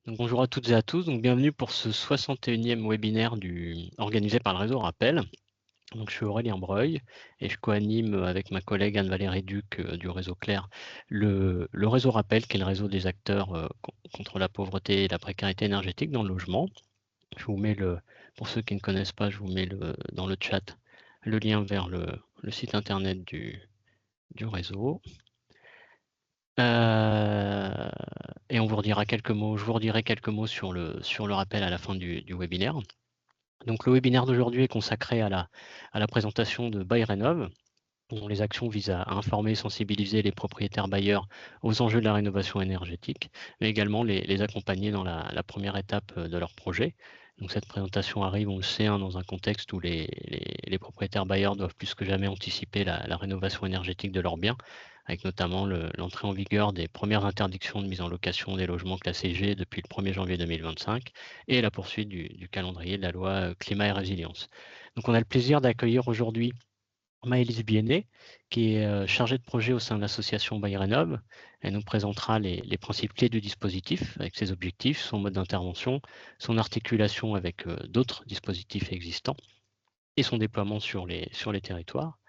Donc, bonjour à toutes et à tous, donc bienvenue pour ce 61e webinaire organisé par le réseau Rappel. Donc, je suis Aurélien Breuil et je co-anime avec ma collègue Anne-Valérie Duc du réseau Claire le réseau Rappel, qui est le réseau des acteurs contre la pauvreté et la précarité énergétique dans le logement. Je vous mets pour ceux qui ne connaissent pas, je vous mets dans le chat le lien vers le site internet du réseau. Et on vous redira quelques mots, je vous redirai quelques mots sur le rappel à la fin du webinaire. Donc le webinaire d'aujourd'hui est consacré à la présentation de BuyRénov, dont les actions visent à informer et sensibiliser les propriétaires bailleurs aux enjeux de la rénovation énergétique, mais également les accompagner dans la première étape de leur projet. Donc cette présentation arrive, on le sait, dans un contexte où les propriétaires bailleurs doivent plus que jamais anticiper la rénovation énergétique de leurs biens, avec notamment l'entrée en vigueur des premières interdictions de mise en location des logements classés G depuis le 1er janvier 2025 et la poursuite du calendrier de la loi climat et résilience. Donc on a le plaisir d'accueillir aujourd'hui Maëlys Biennet, qui est chargée de projet au sein de l'association BuyRénov. Elle nous présentera les principes clés du dispositif, avec ses objectifs, son mode d'intervention, son articulation avec d'autres dispositifs existants et son déploiement sur les territoires.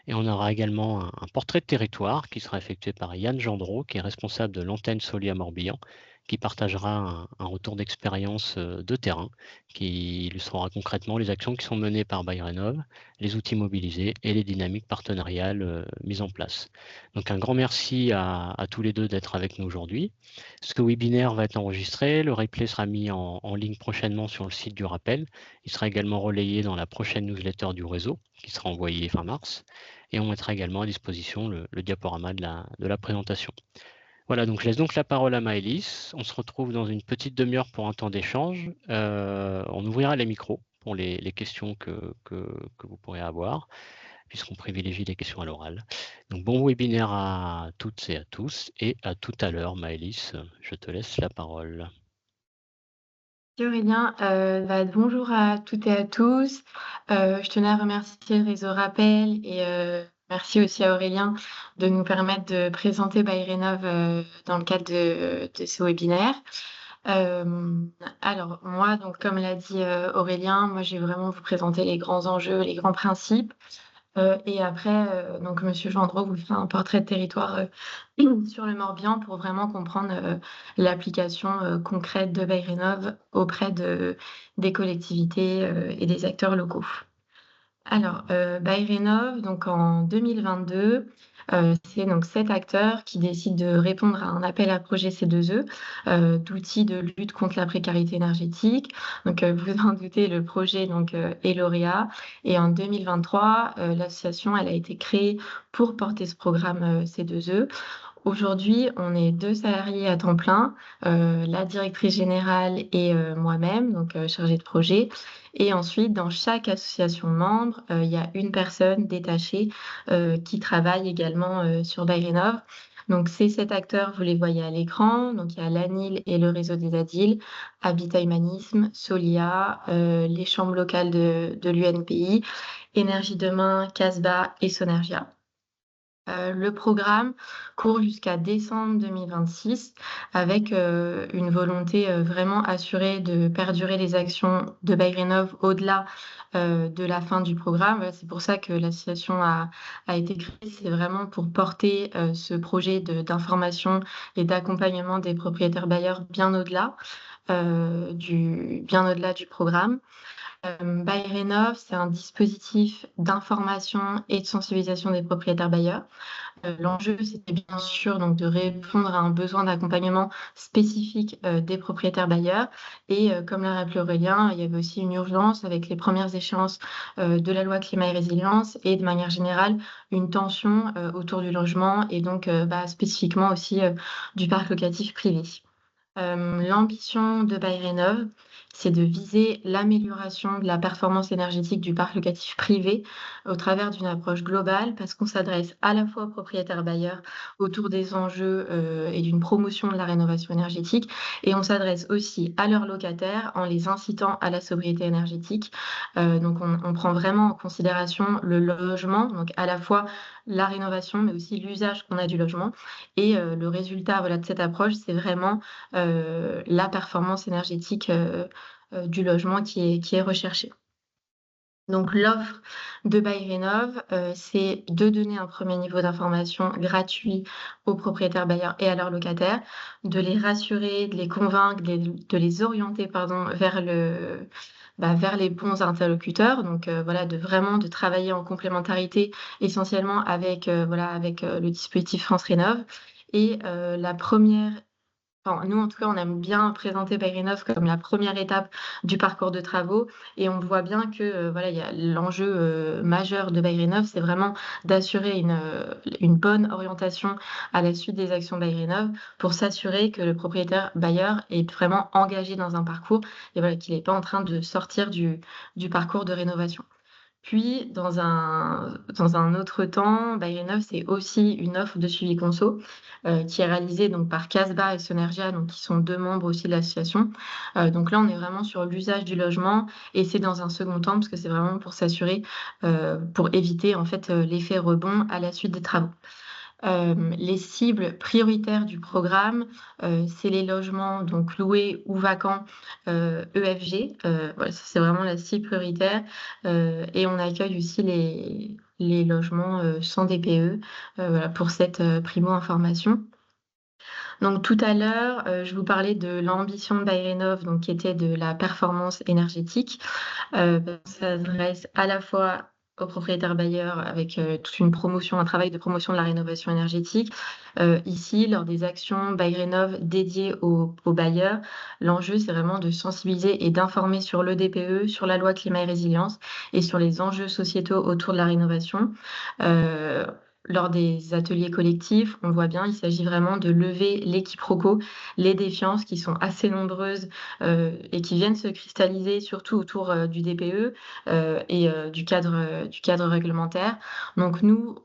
Et on aura également un portrait de territoire qui sera effectué par Yann Gendreau, qui est responsable de l'antenne Solia Morbihan, qui partagera un retour d'expérience de terrain, qui illustrera concrètement les actions qui sont menées par BuyRénov, les outils mobilisés et les dynamiques partenariales mises en place. Donc un grand merci à tous les deux d'être avec nous aujourd'hui. Ce webinaire va être enregistré, le replay sera mis en ligne prochainement sur le site du rappel. Il sera également relayé dans la prochaine newsletter du réseau, qui sera envoyée fin mars. Et on mettra également à disposition le diaporama de la présentation. Voilà, donc je laisse donc la parole à Maëlys. On se retrouve dans une petite demi-heure pour un temps d'échange. On ouvrira les micros pour les questions que vous pourrez avoir, puisqu'on privilégie les questions à l'oral. Donc bon webinaire à toutes et à tous, et à tout à l'heure, Maëlys. Je te laisse la parole. Merci Aurélien. Bonjour à toutes et à tous. Je tenais à remercier le réseau Rappel et merci aussi à Aurélien de nous permettre de présenter BuyRénov dans le cadre de ce webinaire. Alors moi, donc comme l'a dit Aurélien, moi j'ai vraiment vous présenter les grands enjeux, les grands principes. Et après, donc monsieur Gendreau vous fera un portrait de territoire sur le Morbihan pour vraiment comprendre l'application concrète de BuyRénov auprès des collectivités et des acteurs locaux. Alors, BuyRénov, donc en 2022, c'est donc 7 acteurs qui décident de répondre à un appel à projet C2E, d'outils de lutte contre la précarité énergétique. Donc, vous en doutez, le projet donc est lauréat et en 2023, l'association, elle a été créée pour porter ce programme, C2E. Aujourd'hui, on est 2 salariés à temps plein, la directrice générale et moi-même, donc chargée de projet. Et ensuite, dans chaque association membre, il y a une personne détachée qui travaille également sur BuyRénov. Donc ces 7 acteurs, vous les voyez à l'écran. Donc il y a l'ANIL et le réseau des ADIL, Habitat Humanisme, Solia, les chambres locales de l'UNPI, Énergie Demain, Casbah et Sonergia. Le programme court jusqu'à décembre 2026 avec, une volonté, vraiment assurée de perdurer les actions de BuyRénov au-delà, de la fin du programme. Voilà, c'est pour ça que l'association a été créée. C'est vraiment pour porter, ce projet d'information et d'accompagnement des propriétaires bailleurs bien au-delà du programme. BuyRénov, c'est un dispositif d'information et de sensibilisation des propriétaires bailleurs. L'enjeu, c'était bien sûr donc de répondre à un besoin d'accompagnement spécifique, des propriétaires bailleurs et comme l'a rappelé Aurélien, il y avait aussi une urgence avec les premières échéances, de la loi climat et résilience et de manière générale, une tension, autour du logement et donc spécifiquement aussi, du parc locatif privé. L'ambition de BuyRénov, c'est de viser l'amélioration de la performance énergétique du parc locatif privé au travers d'une approche globale, parce qu'on s'adresse à la fois aux propriétaires bailleurs autour des enjeux, et d'une promotion de la rénovation énergétique et on s'adresse aussi à leurs locataires en les incitant à la sobriété énergétique. Donc on prend vraiment en considération le logement, donc à la fois la rénovation, mais aussi l'usage qu'on a du logement et le résultat, voilà, de cette approche, c'est vraiment la performance énergétique, du logement qui est recherchée. Donc l'offre de BuyRénov, c'est de donner un premier niveau d'information gratuit aux propriétaires bailleurs et à leurs locataires, de les rassurer, de les convaincre, de les orienter pardon, vers les bons interlocuteurs. Donc voilà, de travailler en complémentarité essentiellement avec le dispositif France Rénov. Et la première Enfin, nous, en tout cas, on aime bien présenter BuyRénov comme la première étape du parcours de travaux et on voit bien que, voilà, il y a l'enjeu, majeur de BuyRénov, c'est vraiment d'assurer une bonne orientation à la suite des actions BuyRénov pour s'assurer que le propriétaire bailleur est vraiment engagé dans un parcours et voilà, qu'il est pas en train de sortir du parcours de rénovation. Puis dans un autre temps, BuyRénov, c'est aussi une offre de suivi conso, qui est réalisée donc par Casbah et Sonergia, donc qui sont 2 membres aussi de l'association. Donc là, on est vraiment sur l'usage du logement et c'est dans un second temps parce que c'est vraiment pour s'assurer, pour éviter en fait, l'effet rebond à la suite des travaux. Les cibles prioritaires du programme, c'est les logements donc loués ou vacants, EFG, voilà, ça c'est vraiment la cible prioritaire, et on accueille aussi les logements, sans DPE, voilà pour cette, primo information. Donc tout à l'heure, je vous parlais de l'ambition de BuyRénov, donc qui était de la performance énergétique. Ça s'adresse à la fois aux propriétaires bailleurs avec, toute une promotion, un travail de promotion de la rénovation énergétique. Ici, lors des actions BuyRénov dédiées aux bailleurs, l'enjeu, c'est vraiment de sensibiliser et d'informer sur le DPE, sur la loi climat et résilience et sur les enjeux sociétaux autour de la rénovation. Heu, Lors des ateliers collectifs, on voit bien, il s'agit vraiment de lever les quiproquos, les défiances qui sont assez nombreuses et qui viennent se cristalliser surtout autour, du DPE, et du cadre réglementaire. Donc nous,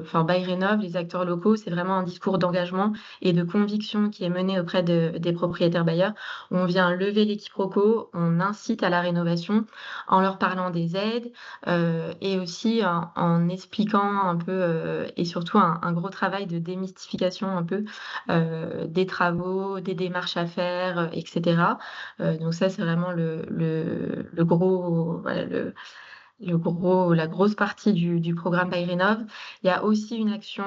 enfin BuyRénov, les acteurs locaux, c'est vraiment un discours d'engagement et de conviction qui est mené auprès des propriétaires bailleurs. On vient lever les quiproquos, on incite à la rénovation en leur parlant des aides, et aussi en expliquant un peu, et surtout un gros travail de démystification un peu, des travaux, des démarches à faire, et cetera. Donc ça, c'est vraiment le gros, voilà, la grosse partie du programme BuyRénov. Il y a aussi une action,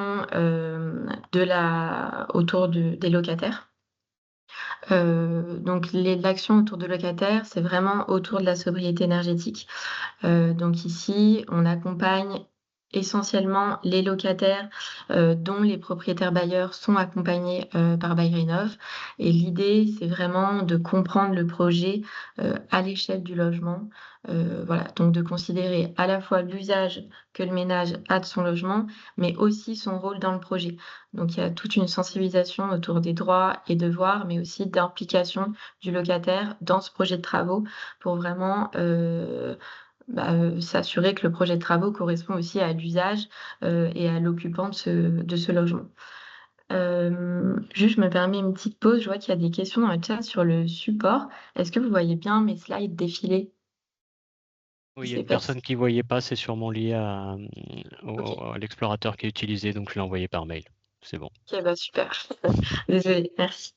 autour des locataires. Donc l'action autour de locataires, c'est vraiment autour de la sobriété énergétique. Donc ici, on accompagne essentiellement les locataires, dont les propriétaires bailleurs sont accompagnés, par BuyRénov et l'idée, c'est vraiment de comprendre le projet, à l'échelle du logement. Voilà, donc de considérer à la fois l'usage que le ménage a de son logement, mais aussi son rôle dans le projet. Donc il y a toute une sensibilisation autour des droits et devoirs, mais aussi d'implication du locataire dans ce projet de travaux pour vraiment, s'assurer que le projet de travaux correspond aussi à l'usage, et à l'occupant de ce logement. Juste, je me permets une petite pause. Je vois qu'il y a des questions dans le chat sur le support. Est-ce que vous voyez bien mes slides défiler? Oui, Je il y a sais une pas si personne qui voyait pas, c'est sûrement lié OK. à l'explorateur qui est utilisé, donc je l'ai envoyé par mail. C'est bon. OK, bah, super. Désolée, merci.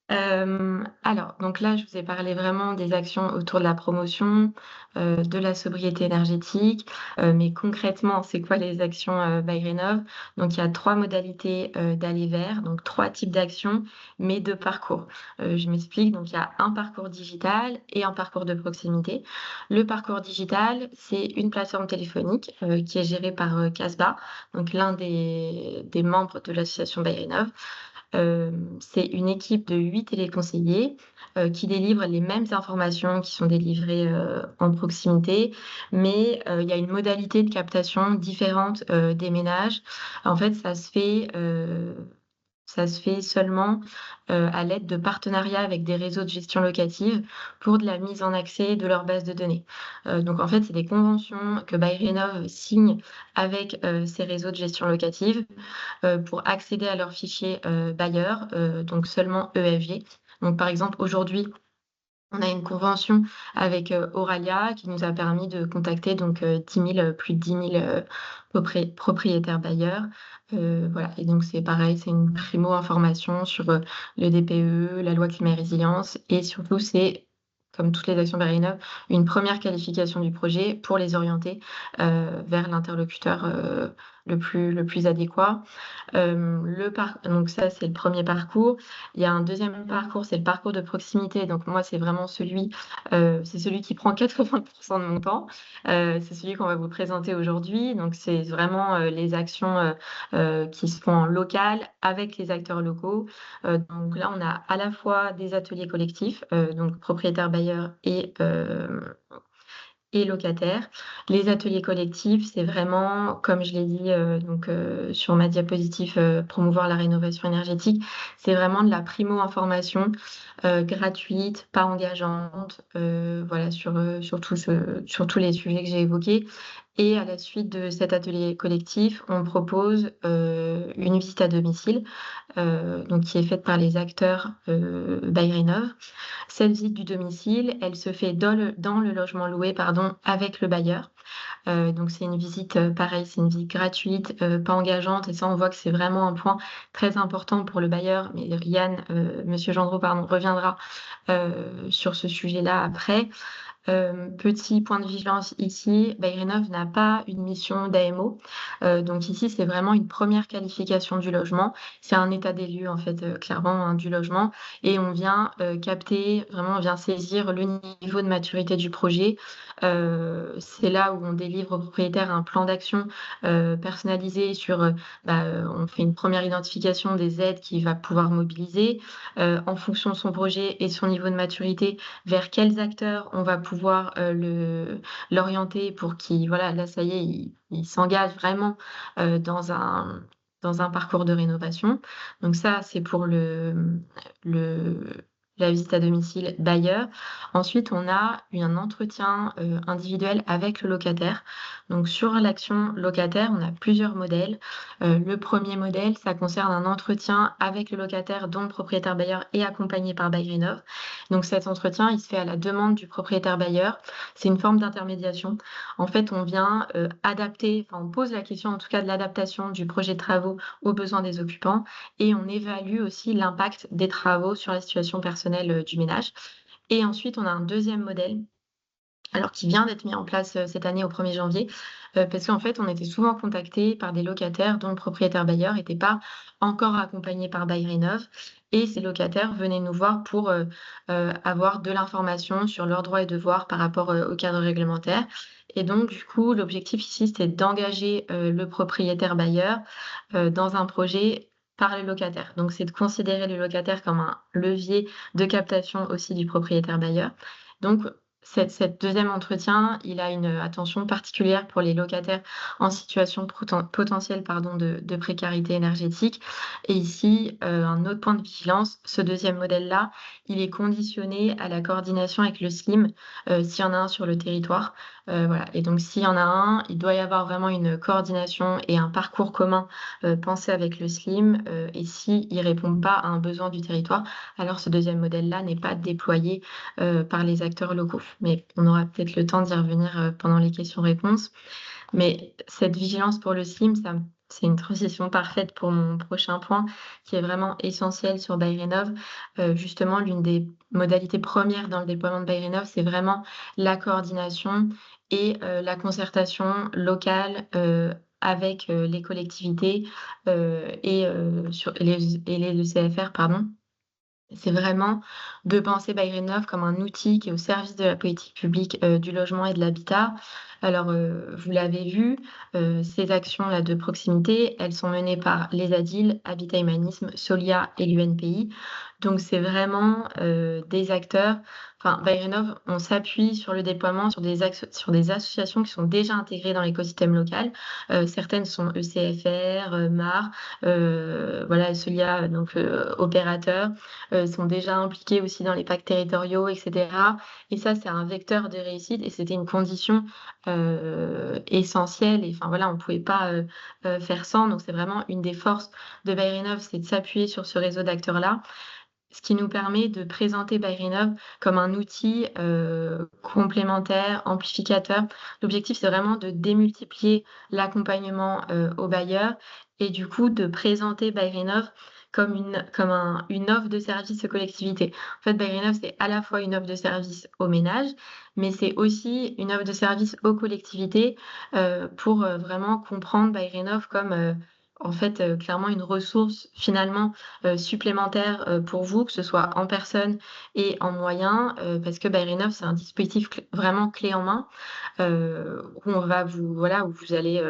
Alors, donc là, je vous ai parlé vraiment des actions autour de la promotion, de la sobriété énergétique, mais concrètement, c'est quoi les actions, BuyRénov? Donc il y a 3 modalités, d'aller vers, donc 3 types d'actions, mais 2 parcours. Je m'explique, donc il y a un parcours digital et un parcours de proximité. Le parcours digital, c'est une plateforme téléphonique, qui est gérée par, Casbah, donc l'un des membres de l'association BuyRénov. C'est une équipe de 8 téléconseillers, qui délivrent les mêmes informations qui sont délivrées, en proximité, mais, il y a une modalité de captation différente, des ménages. En fait, ça se fait seulement, à l'aide de partenariats avec des réseaux de gestion locative pour de la mise en accès de leur base de données. Donc en fait, c'est des conventions que BuyRénov signe avec, ces réseaux de gestion locative pour accéder à leurs fichiers, bailleurs, donc seulement EFG. Donc par exemple, aujourd'hui, On a une convention avec, Oralia qui nous a permis de contacter donc, 10 000, plus de 10 000 propriétaires bailleurs. Voilà et donc c'est pareil, c'est une primo-information sur, le DPE, la loi climat et résilience et surtout c'est, comme toutes les actions Berrinov, une première qualification du projet pour les orienter, vers l'interlocuteur, le plus adéquat. Donc ça, c'est le premier parcours. Il y a un deuxième parcours, c'est le parcours de proximité. Donc moi, c'est vraiment celui qui prend 80 de mon temps. C'est celui qu'on va vous présenter aujourd'hui. Donc c'est vraiment, les actions, qui se font en local avec les acteurs locaux. Donc là, on a à la fois des ateliers collectifs, donc propriétaires bailleurs et locataires. Les ateliers collectifs, c'est vraiment, comme je l'ai dit, donc sur ma diapositive, promouvoir la rénovation énergétique, c'est vraiment de la primo-information, gratuite, pas engageante, voilà sur tous les sujets que j'ai évoqués et à la suite de cet atelier collectif, on propose, une visite à domicile, donc qui est faite par les acteurs, Baillerénov. Cette visite du domicile, elle se fait dans le logement loué, pardon, avec le bailleur. Donc c'est une visite, pareil, c'est une visite gratuite, pas engageante et ça, on voit que c'est vraiment un point très important pour le bailleur. Mais Yann, monsieur Gendreau, pardon, reviendra, sur ce sujet-là après. Petit point de vigilance ici, Bayrénov n'a pas une mission d'AMO. Donc ici, c'est vraiment une première qualification du logement. C'est un état des lieux, en fait, clairement, hein, du logement et on vient, capter, vraiment, on vient saisir le niveau de maturité du projet. C'est là où on délivre au propriétaire un plan d'action, personnalisé sur, on fait une première identification des aides qu'il va pouvoir mobiliser, en fonction de son projet et de son niveau de maturité, vers quels acteurs on va pouvoir, l'orienter pour qu'il voilà, là, ça y est, il s'engage vraiment, dans un parcours de rénovation. Donc ça, c'est pour le la visite à domicile bailleur. Ensuite, on a eu un entretien, individuel avec le locataire. Donc sur l'action locataire, on a plusieurs modèles. Le premier modèle, ça concerne un entretien avec le locataire dont le propriétaire bailleur est accompagné par Baillerénov. Donc cet entretien, il se fait à la demande du propriétaire bailleur. C'est une forme d'intermédiation. En fait, on vient, adapter, enfin on pose la question en tout cas de l'adaptation du projet de travaux aux besoins des occupants et on évalue aussi l'impact des travaux sur la situation personnelle, du ménage. Et ensuite, on a un deuxième modèle alors qui vient d'être mis en place, cette année au 1er janvier, parce qu'en fait, on était souvent contactés par des locataires dont le propriétaire bailleur n'était pas encore accompagné par Baillerénov et ces locataires venaient nous voir pour, avoir de l'information sur leurs droits et devoirs par rapport, au cadre réglementaire et donc du coup, l'objectif ici, c'était d'engager, le propriétaire bailleur, dans un projet par les locataires. Donc c'est de considérer le locataire comme un levier de captation aussi du propriétaire bailleur. Donc cette 2e entretien, il a une attention particulière pour les locataires en situation potentielle pardon, de précarité énergétique. Et ici, un autre point de vigilance, ce deuxième modèle-là, il est conditionné à la coordination avec le SLIM, s'il y en a un sur le territoire. Voilà et donc s'il y en a un, il doit y avoir vraiment une coordination et un parcours commun, pensé avec le SLIM, et s'il ne répond pas à un besoin du territoire, alors ce deuxième modèle-là n'est pas déployé par les acteurs locaux. Mais on aura peut-être le temps d'y revenir, pendant les questions-réponses. Mais cette vigilance pour le SLIM, c'est une transition parfaite pour mon prochain point, qui est vraiment essentiel sur Baillerénov. Justement, l'une des modalités premières dans le déploiement de Baillerénov, c'est vraiment la coordination et la concertation locale, avec, les collectivités, sur les ECFR, pardon. C'est vraiment de penser Byrénov comme un outil qui est au service de la politique publique, du logement et de l'habitat. Alors, vous l'avez vu, ces actions-là de proximité, elles sont menées par les ADIL, Habitat Humanisme, Solia et l'UNPI. Donc c'est vraiment, des acteurs enfin Byrénov, on s'appuie sur le déploiement sur des associations qui sont déjà intégrées dans l'écosystème local. Certaines sont ECFR, MAR, voilà Solia donc opérateur sont déjà impliqués aussi dans les pactes territoriaux, et cetera. Et ça, c'est un vecteur de réussite et c'était une condition, essentielle et enfin voilà, on ne pouvait pas, faire sans. Donc c'est vraiment une des forces de Bayrénov, c'est de s'appuyer sur ce réseau d'acteurs-là. ce qui nous permet de présenter BuyRénov comme un outil, complémentaire, amplificateur. L'objectif, c'est vraiment de démultiplier l'accompagnement, aux bailleurs et du coup de présenter BuyRénov comme une offre de service aux collectivités. En fait, BuyRénov, c'est à la fois une offre de service aux ménages, mais c'est aussi une offre de service aux collectivités, pour, vraiment comprendre BuyRénov comme, en fait, clairement une ressource finalement, supplémentaire, pour vous, que ce soit en personne et en moyens, parce que BuyRénov, c'est un dispositif vraiment clé en main, où on va vous voilà, où vous allez,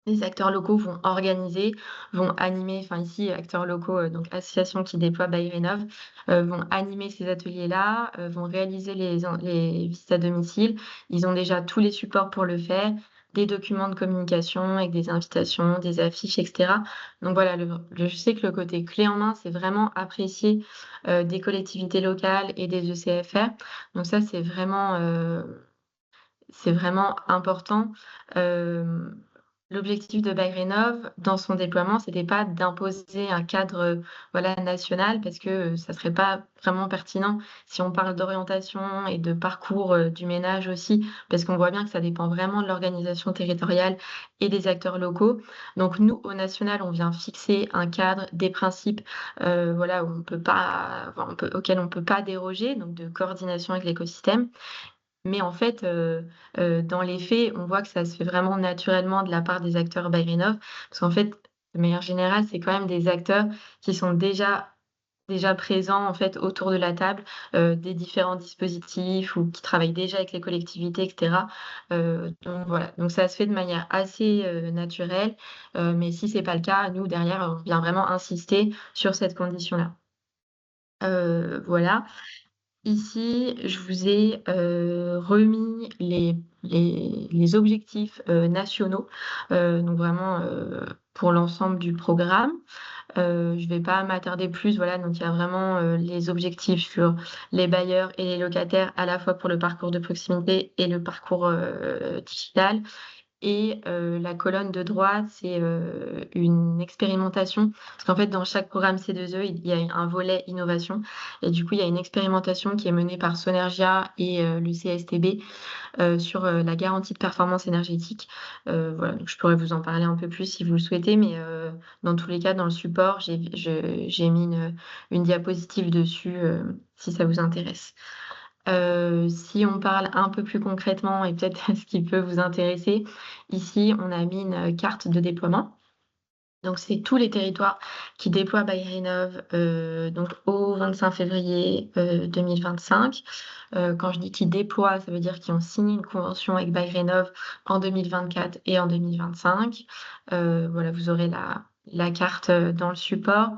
les acteurs locaux vont organiser, vont animer, enfin ici acteurs locaux, donc associations qui déploient BuyRénov, vont animer ces ateliers-là, vont réaliser les visites à domicile. Ils ont déjà tous les supports pour le faire, des documents de communication avec des invitations, des affiches et cetera. Donc voilà, je sais que le côté clé en main, c'est vraiment apprécié, des collectivités locales et des ECFR. Donc ça, c'est vraiment important. Hem, L'objectif de BuyRénov, dans son déploiement, c'était pas d'imposer un cadre, voilà, national parce que, ça serait pas vraiment pertinent si on parle d'orientation et de parcours, du ménage aussi, parce qu'on voit bien que ça dépend vraiment de l'organisation territoriale et des acteurs locaux. Donc nous, au national, on vient fixer un cadre, des principes, voilà, où on peut pas enfin, auxquels on peut pas déroger, donc de coordination avec l'écosystème. Mais en fait, dans les faits, on voit que ça se fait vraiment naturellement de la part des acteurs BuyRénov. Parce qu'en fait, de manière générale, c'est quand même des acteurs qui sont déjà présents, en fait, autour de la table, des différents dispositifs ou qui travaillent déjà avec les collectivités et cetera. Donc voilà, donc ça se fait de manière assez, naturelle, mais si c'est pas le cas, nous derrière, on vient vraiment insister sur cette condition-là. Voilà. Ici, je vous ai, remis les objectifs, nationaux, donc vraiment, pour l'ensemble du programme. Je vais pas m'attarder plus, voilà, donc il y a vraiment, les objectifs sur les bailleurs et les locataires, à la fois pour le parcours de proximité et le parcours, digital. Et la colonne de droite, c'est, une expérimentation. Parce qu'en fait, dans chaque programme C2E, il y a un volet innovation et du coup, il y a une expérimentation qui est menée par Sonergia et le CSTB, sur, la garantie de performance énergétique. Voilà, donc je pourrais vous en parler un peu plus si vous le souhaitez, mais dans tous les cas, dans le support, j'ai mis une diapositive dessus, si ça vous intéresse. Si on parle un peu plus concrètement et peut-être ce qui peut vous intéresser, ici, on a mis une carte de déploiement. Donc c'est tous les territoires qui déploient BuyRénov, donc au 25 février, 2025. Quand je dis qu'ils déploient, ça veut dire qu'ils ont signé une convention avec BuyRénov en 2024 et en 2025. Voilà, vous aurez la carte, dans le support.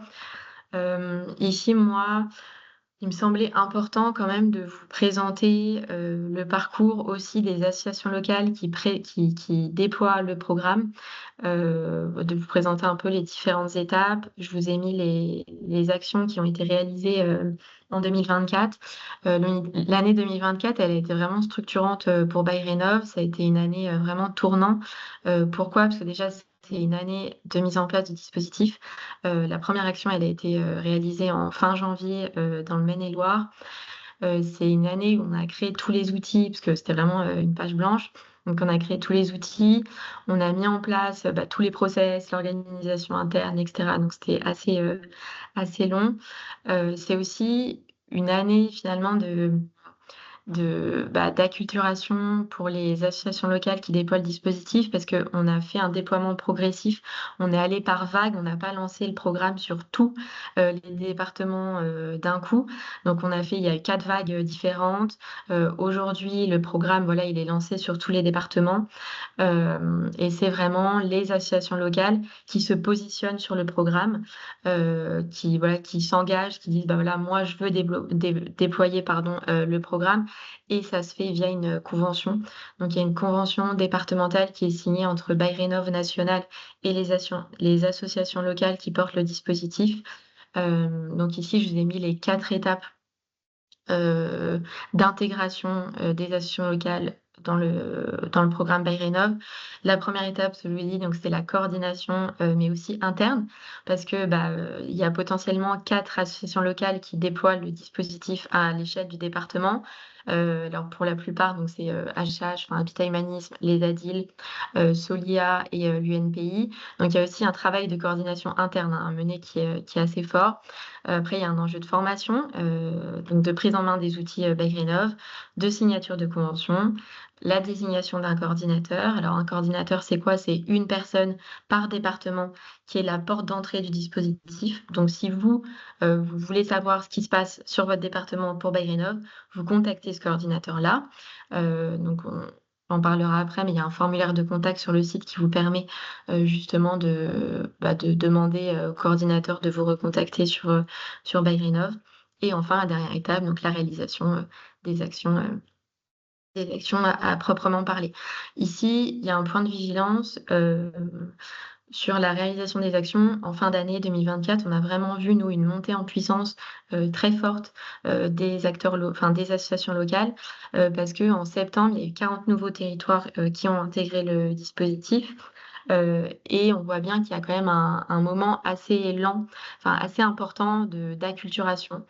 Ici, moi, il me semblait important quand même de vous présenter, le parcours aussi des associations locales qui déploient le programme, de vous présenter un peu les différentes étapes. Je vous ai mis les actions qui ont été réalisées, en 2024. L'année 2024, elle a été vraiment structurante, pour BuyRénov. Ça a été une année, vraiment tournant. Pourquoi? Parce que déjà, c'est une année de mise en place de dispositifs. La première action, elle a été, réalisée en fin janvier, dans le Maine-et-Loire. C'est une année où on a créé tous les outils, parce que c'était vraiment, une page blanche. Donc on a créé tous les outils, on a mis en place, bah, tous les process, l'organisation interne et cetera. Donc c'était assez long. C'est aussi une année finalement d'acculturation pour les associations locales qui déploient le dispositif parce qu'on a fait un déploiement progressif. On est allé par vagues, on n'a pas lancé le programme sur tous, les départements, d'un coup. Donc il y a 4 vagues, différentes. Aujourd'hui, le programme, voilà, il est lancé sur tous les départements. Et c'est vraiment les associations locales qui se positionnent sur le programme, qui voilà, qui s'engagent, qui disent: «Bah, voilà, moi je veux déployer pardon, le programme» et ça se fait via une convention. Donc il y a une convention départementale qui est signée entre BuyRénov national et les associations locales qui portent le dispositif. Donc ici, je vous ai mis les 4 étapes, d'intégration, des associations locales dans le programme BayRénov. La première étape, je vous l'ai dit, donc c'est la coordination, mais aussi interne, parce que, il y a potentiellement 4 associations locales qui déploient le dispositif à l'échelle du département. Alors pour la plupart, donc c'est, HH, enfin Habitat Humanisme, les ADIL, Solia et l'UNPI. Donc il y a aussi un travail de coordination interne, hein, à mener qui est assez fort. Après, il y a un enjeu de formation, donc de prise en main des outils, BayRénov, de signature de convention, la désignation d'un coordinateur. Alors un coordinateur, c'est quoi? C'est une personne par département qui est la porte d'entrée du dispositif. Donc si vous, vous voulez savoir ce qui se passe sur votre département pour BayRénov, vous contactez ce coordinateur-là. Donc on en parlera après, mais il y a un formulaire de contact sur le site qui vous permet, justement de demander, au coordinateur de vous recontacter sur BayRénov. Et enfin, la dernière étape, donc la réalisation, des actions, à proprement parler. Ici, il y a un point de vigilance, sur la réalisation des actions. En fin d'année 2024, on a vraiment vu, nous, une montée en puissance, très forte, des des associations locales, parce qu'en septembre, il y a eu 40 nouveaux territoires, qui ont intégré le dispositif. Et on voit bien qu'il y a quand même un moment assez lent, enfin assez important d'acculturation,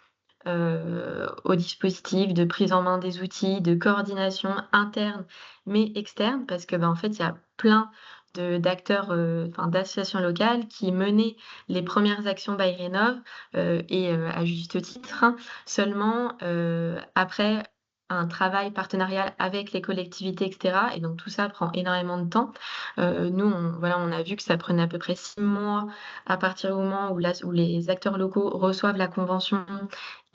au dispositif, de prise en main des outils, de coordination interne, mais externe, parce que, en fait, il y a plein d'acteurs, enfin d'associations locales qui menaient les premières actions BayRénov, et à juste titre, hein. Seulement, après un travail partenarial avec les collectivités et cetera, et donc tout ça prend énormément de temps. Nous, on a vu que ça prenait à peu près 6 mois à partir du moment où les acteurs locaux reçoivent la convention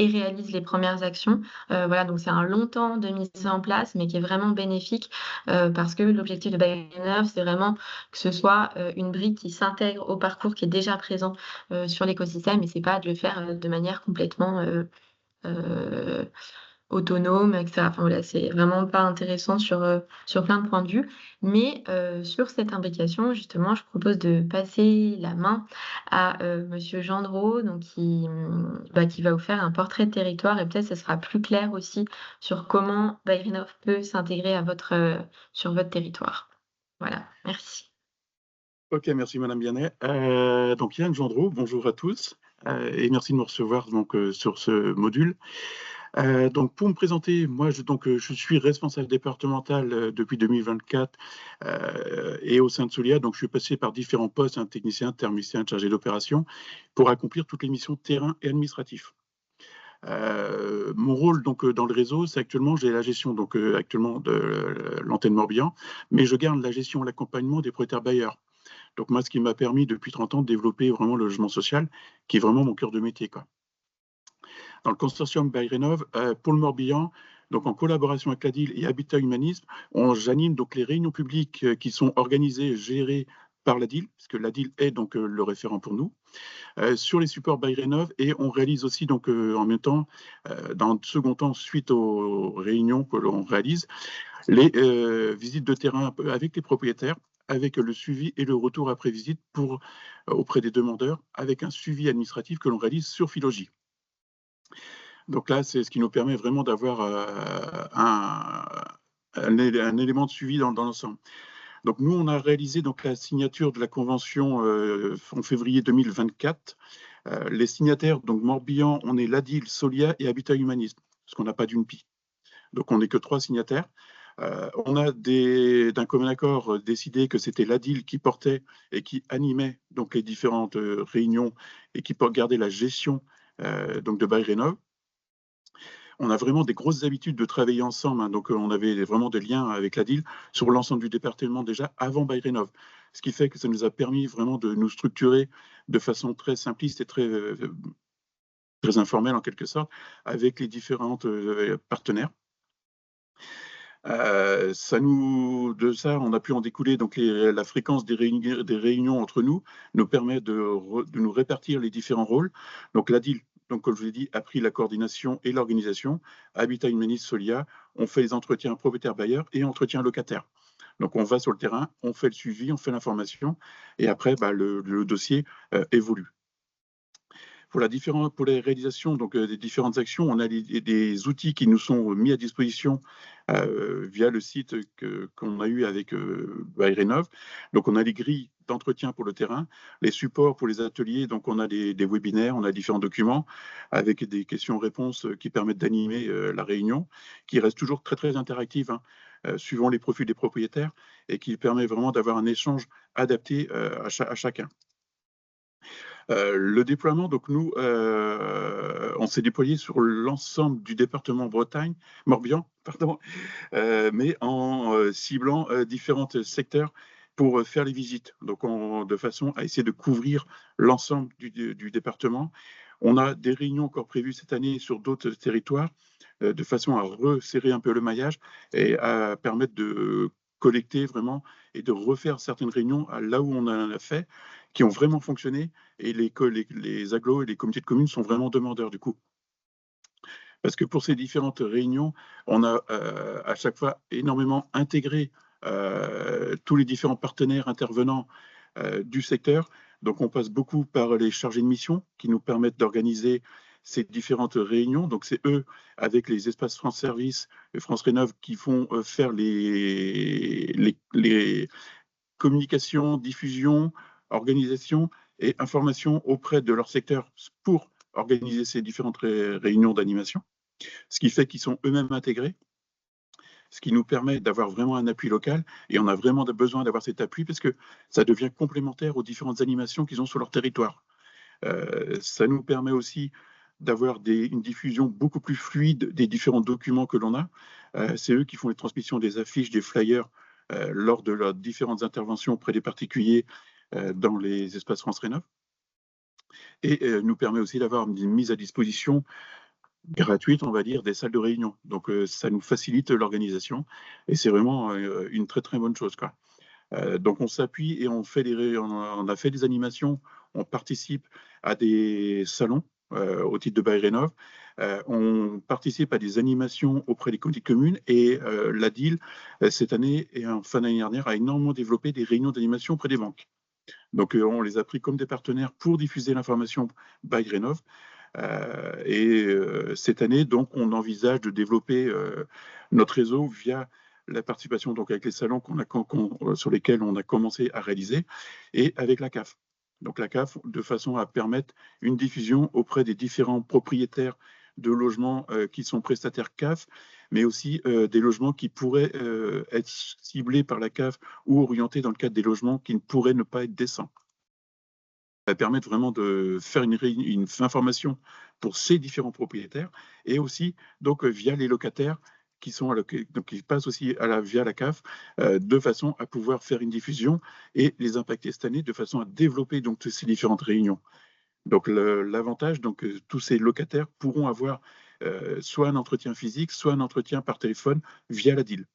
et réalisent les premières actions. Voilà, donc c'est un long temps de mise en place, mais qui est vraiment bénéfique, parce que l'objectif de BayRénov, c'est vraiment que ce soit, une brique qui s'intègre au parcours qui est déjà présent, sur l'écosystème, et c'est pas de le faire, de manière complètement, heu autonome et cetera. Enfin voilà, c'est vraiment pas intéressant sur plein de points de vue. Mais, sur cette imbrication, justement, je propose de passer la main à, monsieur Gendreau, donc qui va vous faire un portrait de territoire, et peut-être ça sera plus clair aussi sur comment BayRénov peut s'intégrer sur votre territoire. Voilà, merci. Ok, merci Madame Bianet. Donc Yann Gendreau, bonjour à tous et merci de me recevoir donc, sur ce module. Donc pour me présenter, moi je suis responsable départemental depuis 2024 et au sein de Solia, donc je suis passé par différents postes, un technicien, thermicien, chargé d'opération, pour accomplir toutes les missions terrain et administratif. Mon rôle donc dans le réseau, c'est actuellement j'ai la gestion donc actuellement de l'antenne Morbihan, mais je garde la gestion, l'accompagnement des propriétaires bailleurs. Donc moi, ce qui m'a permis depuis 30 ans de développer vraiment le logement social, qui est vraiment mon cœur de métier, quoi. Dans le consortium BayRénov, pour le Morbihan, donc en collaboration avec l'ADIL et Habitat Humanisme, j'anime donc les réunions publiques qui sont organisées, gérées par l'ADIL, puisque l'ADIL est donc le référent pour nous, sur les supports BayRénov, et on réalise aussi donc en même temps, dans le second temps, suite aux réunions que l'on réalise, les visites de terrain un peu avec les propriétaires, avec le suivi et le retour après visite auprès des demandeurs, avec un suivi administratif que l'on réalise sur Philogie. Donc là, c'est ce qui nous permet vraiment d'avoir un élément de suivi dans l'ensemble. Donc nous, on a réalisé donc la signature de la convention en février 2024. Les signataires, donc Morbihan, on est l'ADIL, Solia et Habitat Humanisme, parce qu'on n'a pas d'UNPI. Donc on n'est que 3 signataires. On a d'un commun accord décidé que c'était l'ADIL qui portait et qui animait donc les différentes réunions et qui gardait la gestion donc de BayRénov. On a vraiment des grosses habitudes de travailler ensemble, hein, donc on avait vraiment des liens avec l'ADIL sur l'ensemble du département déjà avant BayRénov. Ce qui fait que ça nous a permis vraiment de nous structurer de façon très simpliste et très informelle en quelque sorte avec les différentes partenaires. De ça, on a pu en découler donc la fréquence des réunions entre nous permet de nous répartir les différents rôles. Donc l'ADIL, donc comme je vous l'ai dit, a pris la coordination et l'organisation. Habitat Humanisme Solia, on fait les entretiens propriétaires-bailleurs et entretiens locataires. Donc on va sur le terrain, on fait le suivi, on fait l'information, et après le dossier évolue. Pour les réalisations donc, des différentes actions, on a des outils qui nous sont mis à disposition via le site qu'on a eu avec Bayrénov. Donc, on a les grilles d'entretien pour le terrain, les supports pour les ateliers. Donc, on a des webinaires, on a différents documents avec des questions-réponses qui permettent d'animer la réunion, qui reste toujours très, très interactive, hein, suivant les profils des propriétaires, et qui permet vraiment d'avoir un échange adapté à chacun. Le déploiement, donc nous, on s'est déployé sur l'ensemble du département Morbihan, pardon, mais en ciblant différents secteurs pour faire les visites, donc de façon à essayer de couvrir l'ensemble du département. On a des réunions encore prévues cette année sur d'autres territoires, de façon à resserrer un peu le maillage et à permettre de collecter vraiment et de refaire certaines réunions là où on en a fait, qui ont vraiment fonctionné, et les agglos et les comités de communes sont vraiment demandeurs du coup. Parce que pour ces différentes réunions, on a à chaque fois énormément intégré tous les différents partenaires intervenants du secteur. Donc on passe beaucoup par les chargés de mission qui nous permettent d'organiser ces différentes réunions. Donc c'est eux, avec les espaces France Service et France Rénov, qui vont faire les communication, diffusion, organisation et information auprès de leur secteur pour organiser ces différentes réunions d'animation, ce qui fait qu'ils sont eux-mêmes intégrés, ce qui nous permet d'avoir vraiment un appui local, et on a vraiment besoin d'avoir cet appui parce que ça devient complémentaire aux différentes animations qu'ils ont sur leur territoire. Ça nous permet aussi d'avoir une diffusion beaucoup plus fluide des différents documents que l'on a. C'est eux qui font les transmissions des affiches, des flyers lors de leurs différentes interventions auprès des particuliers dans les espaces France Rénov. Et nous permet aussi d'avoir une mise à disposition gratuite, on va dire, des salles de réunion. Donc ça nous facilite l'organisation et c'est vraiment une très très bonne chose, quoi. Donc on s'appuie et on a fait des animations, on participe à des salons au titre de Bayrénov, on participe à des animations auprès des comités de communes, et la DIL, cette année et en fin d'année dernière, a énormément développé des réunions d'animation auprès des banques. Donc on les a pris comme des partenaires pour diffuser l'information Bayrénov. Cette année, donc, on envisage de développer notre réseau via la participation donc avec les salons sur lesquels on a commencé à réaliser, et avec la CAF. Donc la CAF, de façon à permettre une diffusion auprès des différents propriétaires de logements qui sont prestataires CAF, mais aussi des logements qui pourraient être ciblés par la CAF ou orientés dans le cadre des logements qui ne pourraient ne pas être décents. Ça permet vraiment de faire une information pour ces différents propriétaires, et aussi donc via les locataires qui passent aussi via la CAF, de façon à pouvoir faire une diffusion et les impacter cette année de façon à développer donc ces différentes réunions. Donc l'avantage, donc tous ces locataires pourront avoir soit un entretien physique, soit un entretien par téléphone via la DIL.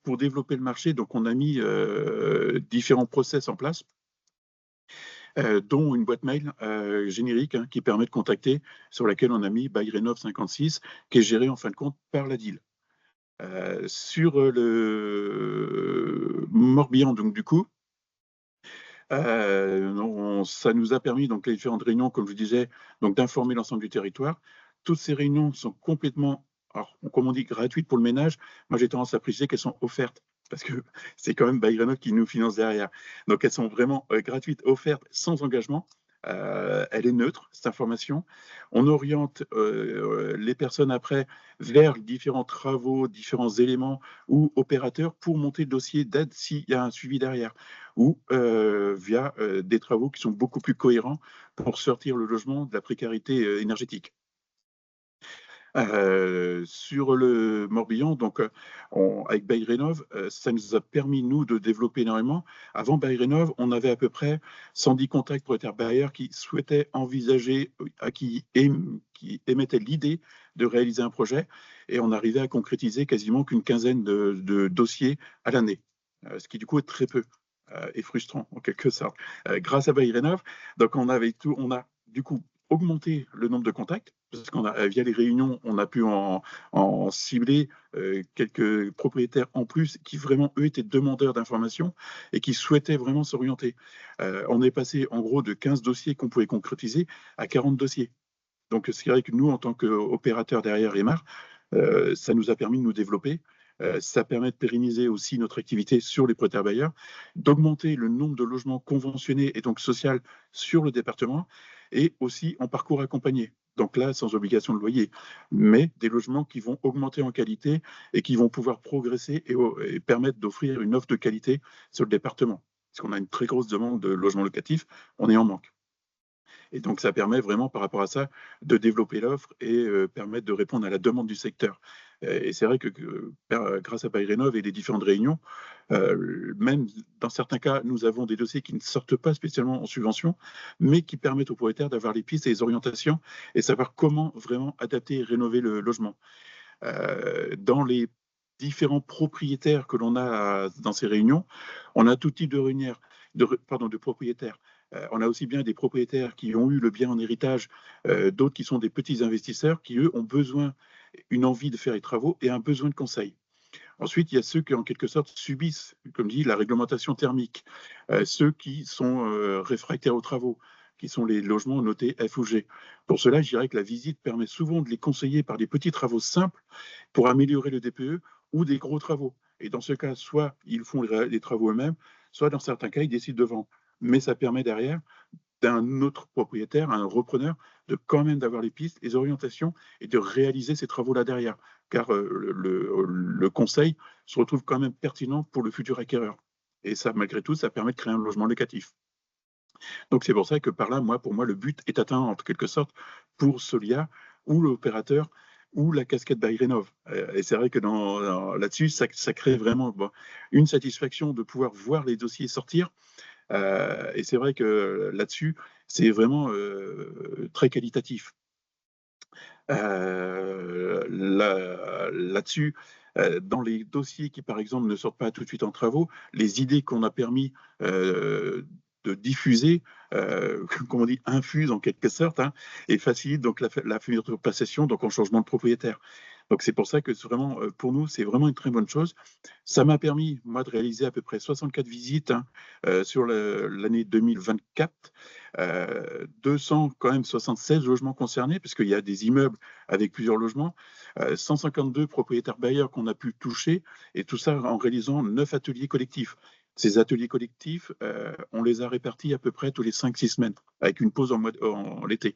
Pour développer le marché, donc on a mis différents process en place, dont une boîte mail générique, hein, qui permet de contacter, sur laquelle on a mis Bayrénov 56, qui est géré en fin de compte par la DIL. Sur le Morbihan, donc du coup, ça nous a permis, donc les différentes réunions, comme je disais, donc d'informer l'ensemble du territoire. Toutes ces réunions sont complètement, alors, comme on dit, gratuites pour le ménage. Moi, j'ai tendance à préciser qu'elles sont offertes, parce que c'est quand même Bayrénov qui nous finance derrière. Donc, elles sont vraiment gratuites, offertes, sans engagement. Elle est neutre, cette information. On oriente les personnes après vers différents travaux, différents éléments ou opérateurs pour monter le dossier d'aide s'il y a un suivi derrière, ou via des travaux qui sont beaucoup plus cohérents pour sortir le logement de la précarité énergétique. Sur le Morbihan, donc avec Bayrénov, ça nous a permis, nous, de développer énormément. Avant Bayrénov, on avait à peu près 110 contacts propriétaires bailleurs qui souhaitaient envisager, qui émettaient l'idée de réaliser un projet, et on arrivait à concrétiser quasiment qu'une quinzaine de dossiers à l'année, ce qui du coup est très peu et frustrant en quelque sorte. Grâce à Bayrénov, donc on a du coup augmenté le nombre de contacts, parce via les réunions, on a pu en cibler quelques propriétaires en plus qui vraiment, eux, étaient demandeurs d'informations et qui souhaitaient vraiment s'orienter. On est passé en gros de 15 dossiers qu'on pouvait concrétiser à 40 dossiers. Donc c'est vrai que nous, en tant qu'opérateurs derrière Emar, ça nous a permis de nous développer. Ça permet de pérenniser aussi notre activité sur les propriétaires bailleurs, d'augmenter le nombre de logements conventionnés et donc social sur le département, et aussi en parcours accompagné. Donc là, sans obligation de loyer, mais des logements qui vont augmenter en qualité et qui vont pouvoir progresser et permettre d'offrir une offre de qualité sur le département. Parce qu'on a une très grosse demande de logements locatifs, on est en manque. Et donc, ça permet vraiment, par rapport à ça, de développer l'offre et permettre de répondre à la demande du secteur. Et c'est vrai que grâce à BayRénov et les différentes réunions, même dans certains cas, nous avons des dossiers qui ne sortent pas spécialement en subvention, mais qui permettent aux propriétaires d'avoir les pistes et les orientations et savoir comment vraiment adapter et rénover le logement. Dans les différents propriétaires que l'on a dans ces réunions, on a tout type de propriétaires. On a aussi bien des propriétaires qui ont eu le bien en héritage, d'autres qui sont des petits investisseurs qui, eux, ont besoin, une envie de faire les travaux et un besoin de conseil. Ensuite, il y a ceux qui, en quelque sorte, subissent, comme dit, la réglementation thermique, ceux qui sont réfractaires aux travaux, qui sont les logements notés F ou G. Pour cela, je dirais que la visite permet souvent de les conseiller par des petits travaux simples pour améliorer le DPE ou des gros travaux. Et dans ce cas, soit ils font les travaux eux-mêmes, soit dans certains cas, ils décident de vendre. Mais ça permet derrière d'un autre propriétaire, un repreneur, de quand même d'avoir les pistes, les orientations et de réaliser ces travaux-là derrière. Car le conseil se retrouve quand même pertinent pour le futur acquéreur. Et ça, malgré tout, ça permet de créer un logement locatif. Donc c'est pour ça que par là, pour moi, le but est atteint en quelque sorte pour Solia ou l'opérateur ou la casquette BayRénov. Et c'est vrai que là-dessus, ça crée vraiment une satisfaction de pouvoir voir les dossiers sortir. Et c'est vrai que là-dessus, c'est vraiment très qualitatif. Là-dessus, dans les dossiers qui, par exemple, ne sortent pas tout de suite en travaux, les idées qu'on a permis de diffuser, comme on dit, infusent en quelque sorte, hein, et facilitent donc la future passation, donc en changement de propriétaire. Donc c'est pour ça que vraiment, pour nous, c'est vraiment une très bonne chose. Ça m'a permis, moi, de réaliser à peu près 64 visites sur l'année 2024, 276 logements concernés, puisqu'il y a des immeubles avec plusieurs logements, 152 propriétaires bailleurs qu'on a pu toucher, et tout ça en réalisant 9 ateliers collectifs. Ces ateliers collectifs, on les a répartis à peu près tous les 5-6 semaines, avec une pause en l'été.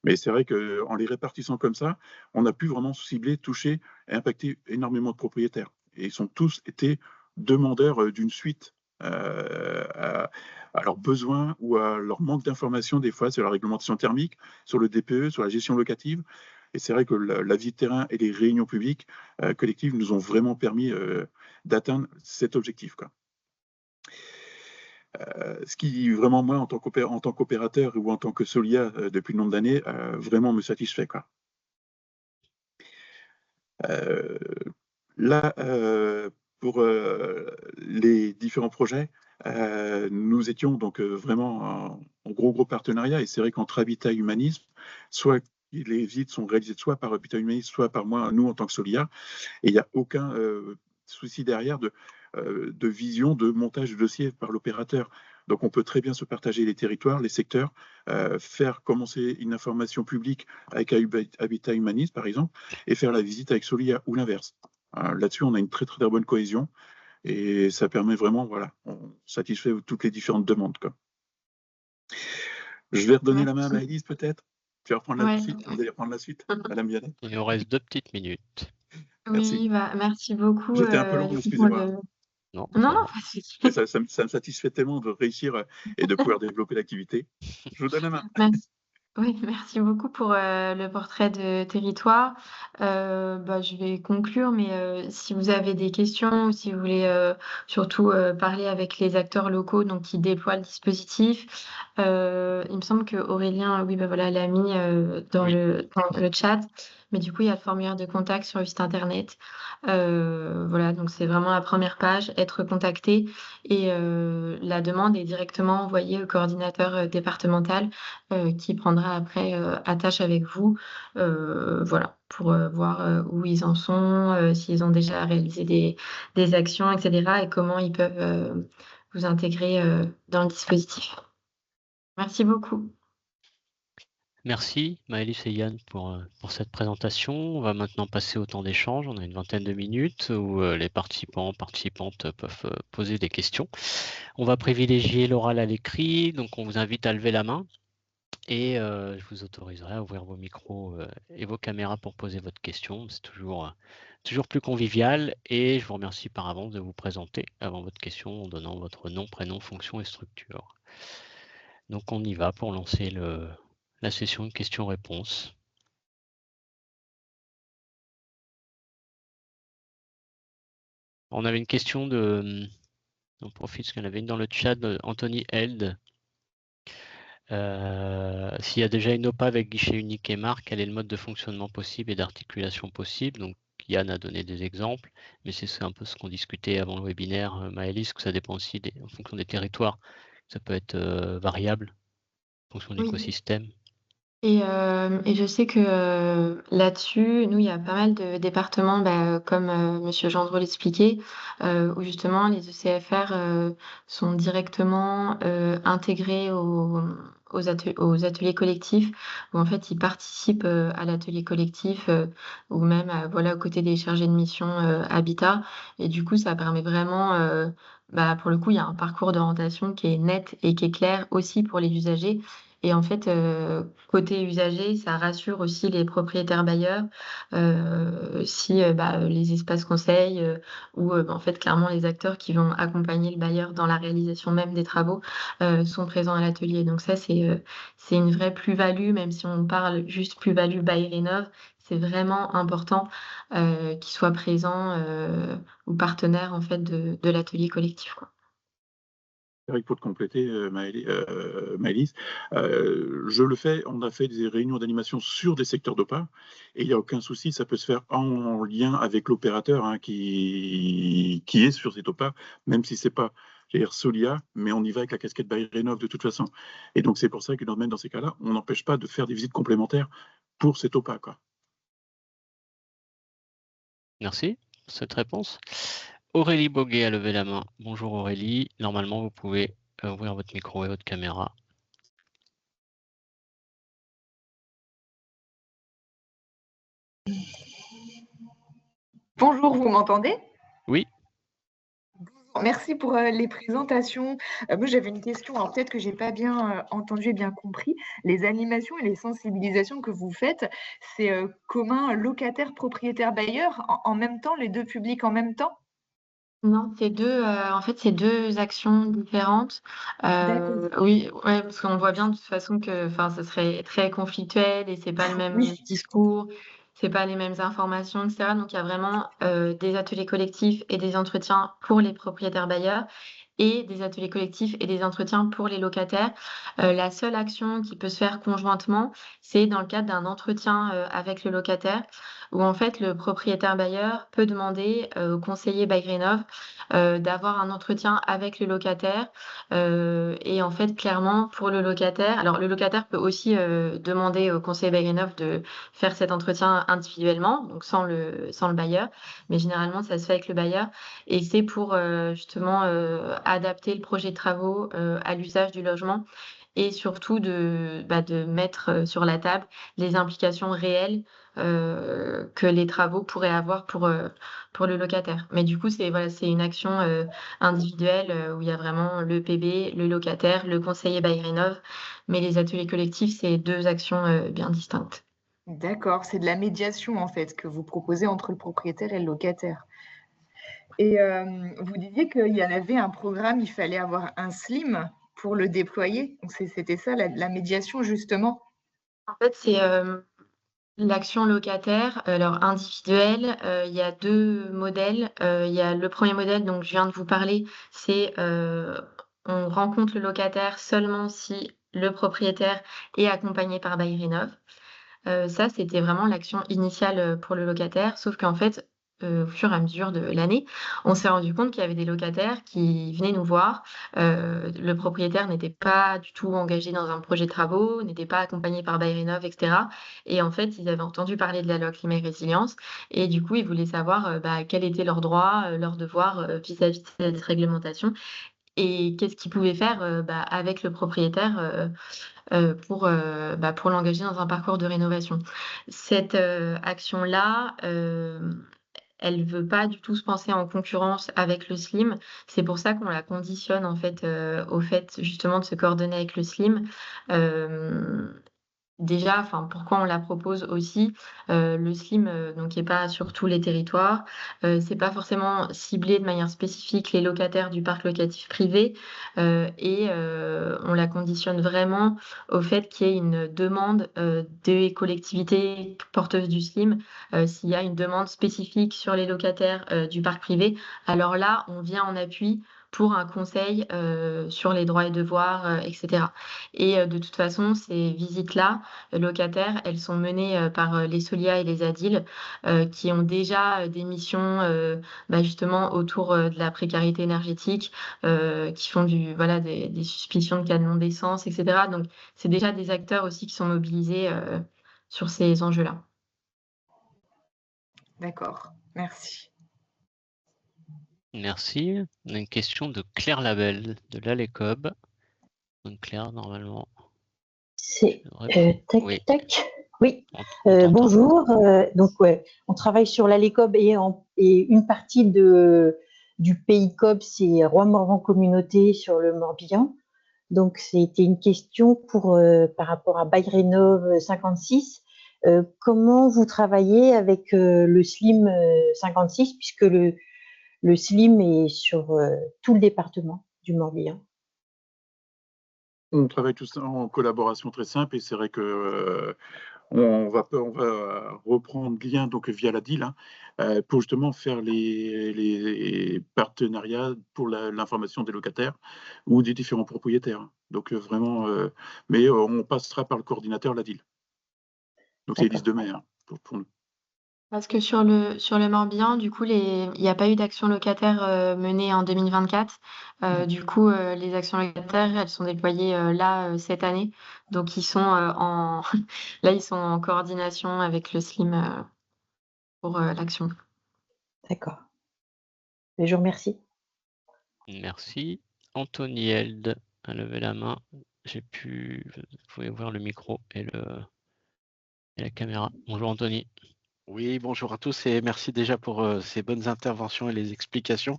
Mais c'est vrai qu'en les répartissant comme ça, on a pu vraiment cibler, toucher et impacter énormément de propriétaires. Et ils ont tous été demandeurs d'une suite à leurs besoins ou à leur manque d'informations, des fois, sur la réglementation thermique, sur le DPE, sur la gestion locative. Et c'est vrai que la vie de terrain et les réunions publiques collectives nous ont vraiment permis d'atteindre cet objectif, quoi. Ce qui, vraiment, moi, en tant qu'opérateur ou en tant que Solia depuis le nombre d'années, vraiment me satisfait, quoi. Là, pour les différents projets, nous étions donc vraiment en gros partenariat. Et c'est vrai qu'entre Habitat Humanisme, soit les visites sont réalisées soit par Habitat Humanisme, soit par moi, nous, en tant que Solia, et il n'y a aucun souci derrière de vision, de montage de dossier par l'opérateur. Donc on peut très bien se partager les territoires, les secteurs, faire commencer une information publique avec Habitat Humanisme, par exemple, et faire la visite avec Solia ou l'inverse. Là-dessus, on a une très très bonne cohésion et ça permet vraiment, voilà, on satisfait toutes les différentes demandes, quoi. Je vais redonner la main à Maëlys, peut-être. Tu vas reprendre la suite. Vous allez reprendre la suite, Madame Vianney. Il nous reste 2 petites minutes. Merci. Oui, merci beaucoup. J'étais un peu long, excusez-moi. Non, ça non, va. pas de souci. Mais ça me satisfait tellement de réussir et de pouvoir développer l'activité. Je vous donne la main. Merci. Oui, merci beaucoup pour, le portrait de territoire. Je vais conclure, mais, si vous avez des questions ou si vous voulez, surtout, parler avec les acteurs locaux donc qui déploient le dispositif, il me semble qu'Aurélien, oui, voilà, l'a mis, dans Oui. le chat. Mais du coup, il y a le formulaire de contact sur le site internet. Voilà, donc c'est vraiment la première page, être contacté et la demande est directement envoyée au coordinateur, départemental, qui prendra après, attache avec vous, voilà, pour, voir, où ils en sont, s'ils ont déjà réalisé des actions et cetera et comment ils peuvent, vous intégrer, dans le dispositif. Merci beaucoup. Merci Maëlys et Yann pour cette présentation. On va maintenant passer au temps d'échange. On a une vingtaine de minutes où les participantes peuvent poser des questions. On va privilégier l'oral à l'écrit, donc on vous invite à lever la main et je vous autoriserai à ouvrir vos micros et vos caméras pour poser votre question. C'est toujours plus convivial et je vous remercie par avance de vous présenter avant votre question en donnant votre nom, prénom, fonction et structure. Donc on y va pour lancer la session de questions-réponses. On avait une question on profite parce qu'il y en avait une dans le chat de Anthony Held. S'il y a déjà une OPA avec guichet unique et marque, quel est le mode de fonctionnement possible et d'articulation possible? Donc Yann a donné des exemples, mais c'est un peu ce qu'on discutait avant le webinaire, Maëlys, que ça dépend aussi en fonction des territoires. Ça peut être variable en fonction de Oui. l'écosystème. Et je sais que, là-dessus, nous, il y a pas mal de départements, comme, monsieur Gendreau l'expliquait, où justement les ECFR, sont directement, intégrés aux ateliers collectifs, où en fait ils participent, à l'atelier collectif, ou même, voilà, aux côtés des chargés de mission, habitat et du coup, ça permet vraiment, pour le coup, il y a un parcours d'orientation qui est net et qui est clair aussi pour les usagers et en fait, côté usager, ça rassure aussi les propriétaires bailleurs, si, les espaces conseils, ou, en fait, clairement, les acteurs qui vont accompagner le bailleur dans la réalisation même des travaux, sont présents à l'atelier. Donc ça, c'est une vraie plus-value, même si on parle juste plus-value bail rénov', c'est vraiment important, qu'ils soient présents, ou partenaires, en fait, de l'atelier collectif, quoi. C'est vrai que pour te compléter, Maëlys, je le fais, on a fait des réunions d'animation sur des secteurs d'OPA et il n'y a aucun souci, ça peut se faire en lien avec l'opérateur qui est sur cet OPA, même si c'est pas Solia, mais on y va avec la casquette Bail Rénov de toute façon. Et donc c'est pour ça que même dans ces cas-là, on n'empêche pas de faire des visites complémentaires pour cet OPA, quoi. Merci pour cette réponse. Aurélie Boguet a levé la main. Bonjour Aurélie. Normalement, vous pouvez ouvrir votre micro et votre caméra. Bonjour, vous m'entendez? Oui. Merci pour les présentations. Moi, j'avais une question, alors peut-être que j'ai pas bien entendu et bien compris. Les animations et les sensibilisations que vous faites, c'est commun locataire, propriétaire, bailleur, en même temps, les deux publics en même temps? Non, c'est 2, en fait, c'est 2 actions différentes. D'accord. Oui, ouais, parce qu'on voit bien de toute façon que, enfin, ce serait très conflictuel et c'est pas le même Oui. discours, c'est pas les mêmes informations et cetera. Donc il y a vraiment, des ateliers collectifs et des entretiens pour les propriétaires bailleurs et des ateliers collectifs et des entretiens pour les locataires. La seule action qui peut se faire conjointement, c'est dans le cadre d'un entretien, avec le locataire où en fait le propriétaire bailleur peut demander, au conseiller bail rénov', d'avoir un entretien avec le locataire, et en fait clairement pour le locataire alors le locataire peut aussi, demander au conseiller bail rénov' de faire cet entretien individuellement, donc sans le bailleur, mais généralement ça se fait avec le bailleur et c'est pour, justement, adapter le projet de travaux, à l'usage du logement et surtout de mettre, sur la table les implications réelles, que les travaux pourraient avoir pour le locataire. Mais du coup, c'est voilà, c'est une action, individuelle, où il y a vraiment le PB, le locataire, le conseiller bail rénov', mais les ateliers collectifs, c'est 2 actions, bien distinctes. D'accord, c'est de la médiation en fait que vous proposez entre le propriétaire et le locataire. Et vous disiez qu'il y en avait un programme, il fallait avoir un SLIM pour le déployer. Donc c'était ça la médiation justement? En fait, c'est, l'action locataire, alors individuelle, il y a 2 modèles. Il y a le premier modèle dont je viens de vous parler, c'est, on rencontre le locataire seulement si le propriétaire est accompagné par Bail Rénov'. Ça, c'était vraiment l'action initiale, pour le locataire, sauf qu'en fait, au fur et à mesure de l'année, on s'est rendu compte qu'il y avait des locataires qui venaient nous voir. Le propriétaire n'était pas du tout engagé dans un projet de travaux, n'était pas accompagné par Bayrénov et cetera et en fait, ils avaient entendu parler de la loi Climat et Résilience et du coup, ils voulaient savoir, quels étaient leurs droits, leurs devoirs, vis-à-vis de cette réglementation et qu'est-ce qu'ils pouvaient faire, avec le propriétaire, pour l'engager dans un parcours de rénovation. Cette, action-là, elle veut pas du tout se penser en concurrence avec le SLIM. C'est pour ça qu'on la conditionne en fait, au fait justement de se coordonner avec le SLIM. Hem Déjà, enfin, pourquoi on la propose aussi, le SLIM, donc est pas sur tous les territoires, c'est pas forcément ciblé de manière spécifique les locataires du parc locatif privé, on la conditionne vraiment au fait qu'il y ait une demande, des collectivités porteuses du SLIM. S'il y a une demande spécifique sur les locataires, du parc privé, alors là, on vient en appui pour un conseil, sur les droits et devoirs, et cetera de toute façon, ces visites-là, locataires, elles sont menées, par, les Solia et les ADIL, qui ont déjà, des missions, justement autour, de la précarité énergétique, qui font des suspicions de cas de non-décence et cetera. Donc c'est déjà des acteurs aussi qui sont mobilisés, sur ces enjeux-là. D'accord, merci. Merci. On a une question de Claire Labelle, de l'Alecob. Donc Claire, normalement, C'est tu devrais- tac, Oui, tac. Oui, on t'entend. bonjour. Donc, ouais, on travaille sur l'ALECOB et une partie du PICOB, c'est Roi-Morvan Communauté sur le Morbihan. Donc, c'était une question par rapport à Bayrénov 56. Comment vous travaillez avec le SLIM 56, puisque le SLIM est sur tout le département du Morbihan? On travaille tous en collaboration très simple et c'est vrai que on va reprendre lien donc via la DIL pour justement faire les partenariats pour l'information des locataires ou des différents propriétaires. Donc vraiment, mais on passera par le coordinateur la DIL. Donc c'est Élise Demey pour nous. Parce que sur le Morbihan, du coup, il n'y a pas eu d'action locataire menée en 2024. Du coup, les actions locataires, elles sont déployées là cette année. Donc, ils sont là, ils sont en coordination avec le SLIM pour l'action. D'accord. Je vous remercie. Merci. Anthony Held a levé la main. Vous pouvez voir le micro et la caméra. Bonjour Anthony. Oui, bonjour à tous et merci déjà pour ces bonnes interventions et les explications.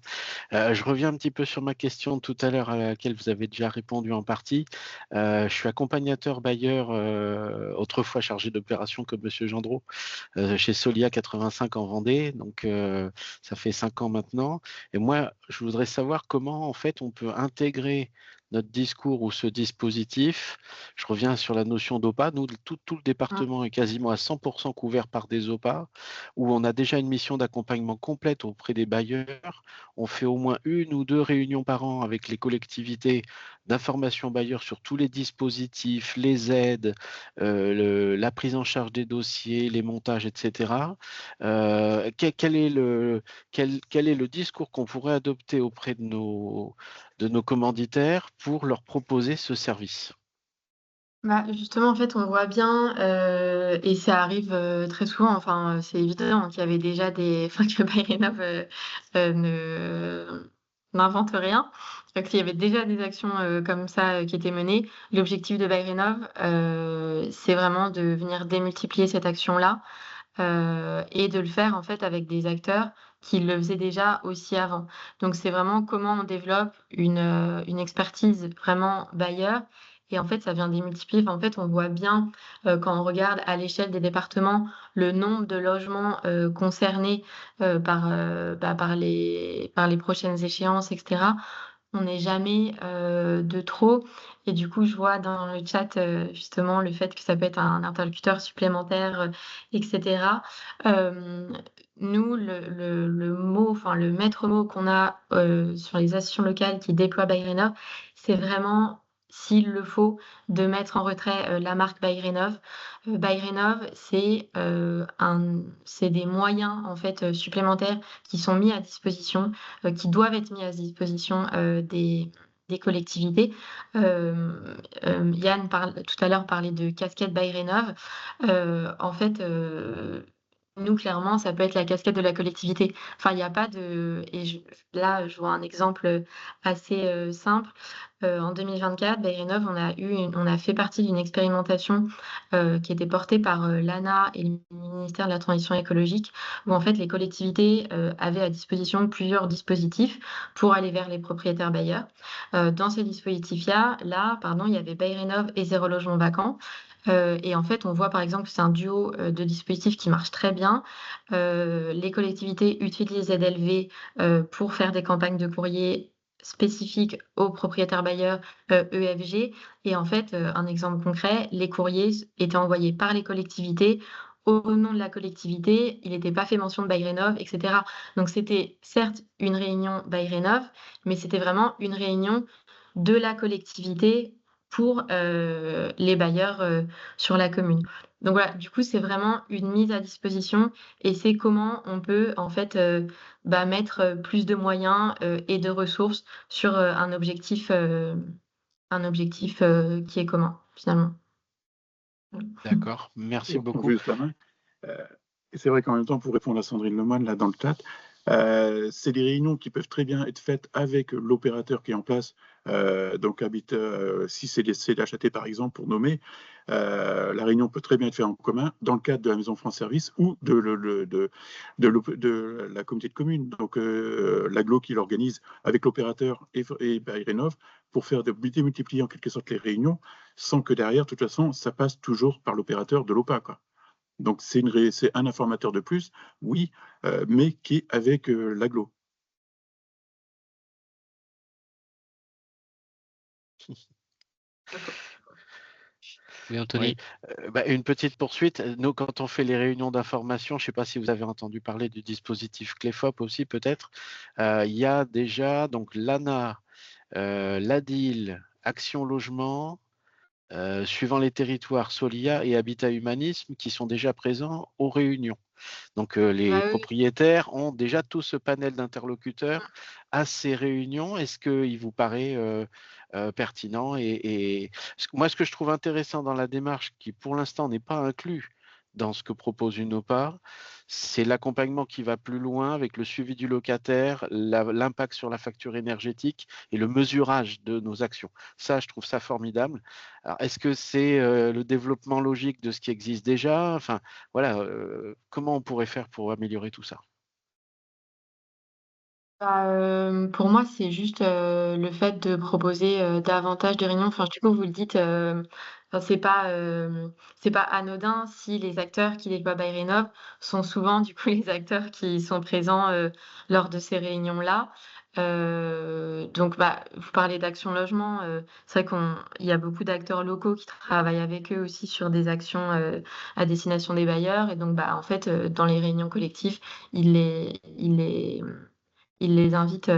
Je reviens un petit peu sur ma question tout à l'heure à laquelle vous avez déjà répondu en partie. Je suis accompagnateur bailleur, autrefois chargé d'opération comme Monsieur Gendreau, chez Solia 85 en Vendée. Donc, ça fait 5 ans maintenant. Et moi, je voudrais savoir comment, en fait, on peut intégrer notre discours ou ce dispositif. Je reviens sur la notion d'OPA. Nous, tout le département est quasiment à 100% couvert par des OPA, où on a déjà une mission d'accompagnement complète auprès des bailleurs. On fait au moins 1 ou 2 réunions par an avec les collectivités d'information bailleurs sur tous les dispositifs, les aides, la prise en charge des dossiers, les montages, etc. Quel est le discours qu'on pourrait adopter auprès de nos commanditaires pour leur proposer ce service? Justement, en fait, on voit bien, et ça arrive, très souvent, enfin, c'est évident qu'il y avait déjà que Bayrénov, n'invente rien. Qu'il y avait déjà des actions, comme ça, qui étaient menées. L'objectif de Bayrénov, c'est vraiment de venir démultiplier cette action-là, et de le faire, en fait, avec des acteurs qui le faisaient déjà aussi avant. Donc c'est vraiment comment on développe une expertise vraiment bailleur et en fait, ça vient démultiplier. Enfin, en fait, on voit bien, quand on regarde à l'échelle des départements, le nombre de logements, concernés, par les prochaines échéances et cetera. On n'est jamais, de trop et du coup, je vois dans le chat, justement le fait que ça peut être un interlocuteur supplémentaire, et cetera. Nous, le mot, enfin le maître mot qu'on a, sur les associations locales qui déploient Bayrénov, c'est vraiment s'il le faut, de mettre en retrait la marque Bayrénov. Bayrénov, c'est des moyens en fait supplémentaires qui sont mis à disposition, qui doivent être mis à disposition des collectivités. Yann tout à l'heure parlait de casquette Bayrénov. En fait, nous, clairement, ça peut être la casquette de la collectivité. Enfin, il n'y a pas de... Là, je vois un exemple assez simple. En 2024, Bayrénov, on a fait partie d'une expérimentation qui était portée par l'ANA et le ministère de la Transition écologique, où en fait les collectivités avaient à disposition plusieurs dispositifs pour aller vers les propriétaires bailleurs. Dans ces dispositifs-là, il y avait Bayrénov et Zéro Logement Vacant. Et en fait, on voit par exemple que c'est un duo de dispositifs qui marche très bien. Les collectivités utilisent ZLV pour faire des campagnes de courrier spécifiques aux propriétaires bailleurs EFG. Et en fait, un exemple concret, les courriers étaient envoyés par les collectivités au nom de la collectivité, il n'était pas fait mention de Bayrénov, etc. Donc c'était certes une réunion Bayrénov, mais c'était vraiment une réunion de la collectivité pour les bailleurs sur la commune. Donc voilà, du coup, c'est vraiment une mise à disposition et c'est comment on peut en fait mettre plus de moyens et de ressources sur un objectif qui est commun finalement. D'accord, merci On beaucoup. juste la main. Et c'est vrai qu'en même temps, pour répondre à Sandrine Lemoine, là dans le chat, c'est des réunions qui peuvent très bien être faites avec l'opérateur qui est en place, donc si c'est les CDHAT par exemple, pour nommer, la réunion peut très bien être faite en commun dans le cadre de la Maison France Service ou de la communauté de communes, donc l'aglo qui l'organise avec l'opérateur et Bayrénov pour faire démultiplier en quelque sorte les réunions, sans que derrière, de toute façon, ça passe toujours par l'opérateur de l'OPA, quoi. Donc c'est un informateur de plus, oui, mais qui est avec l'agglo. Oui, Anthony. Une petite poursuite. Nous, quand on fait les réunions d'information, je ne sais pas si vous avez entendu parler du dispositif CLEFOP aussi, peut-être. Il y a déjà donc l'ANA, l'ADIL, Action Logement, suivant les territoires, Solia et Habitat Humanisme qui sont déjà présents aux réunions. Donc, les propriétaires ont déjà tout ce panel d'interlocuteurs à ces réunions. Est-ce qu'il vous paraît pertinent et moi, ce que je trouve intéressant dans la démarche, qui pour l'instant n'est pas inclus dans ce que propose une OPA, c'est l'accompagnement qui va plus loin avec le suivi du locataire, l'impact sur la facture énergétique et le mesurage de nos actions. Ça, je trouve ça formidable. Alors, est-ce que c'est le développement logique de ce qui existe déjà? Enfin, voilà, comment on pourrait faire pour améliorer tout ça? Pour moi, c'est juste le fait de proposer davantage de réunions. Enfin, du coup, vous le dites, c'est pas anodin si les acteurs qui déploient Bayrénov sont souvent du coup les acteurs qui sont présents lors de ces réunions-là. Donc, vous parlez d'Action Logement. C'est vrai qu'il y a beaucoup d'acteurs locaux qui travaillent avec eux aussi sur des actions à destination des bailleurs. Et donc, en fait, dans les réunions collectives, il les invite,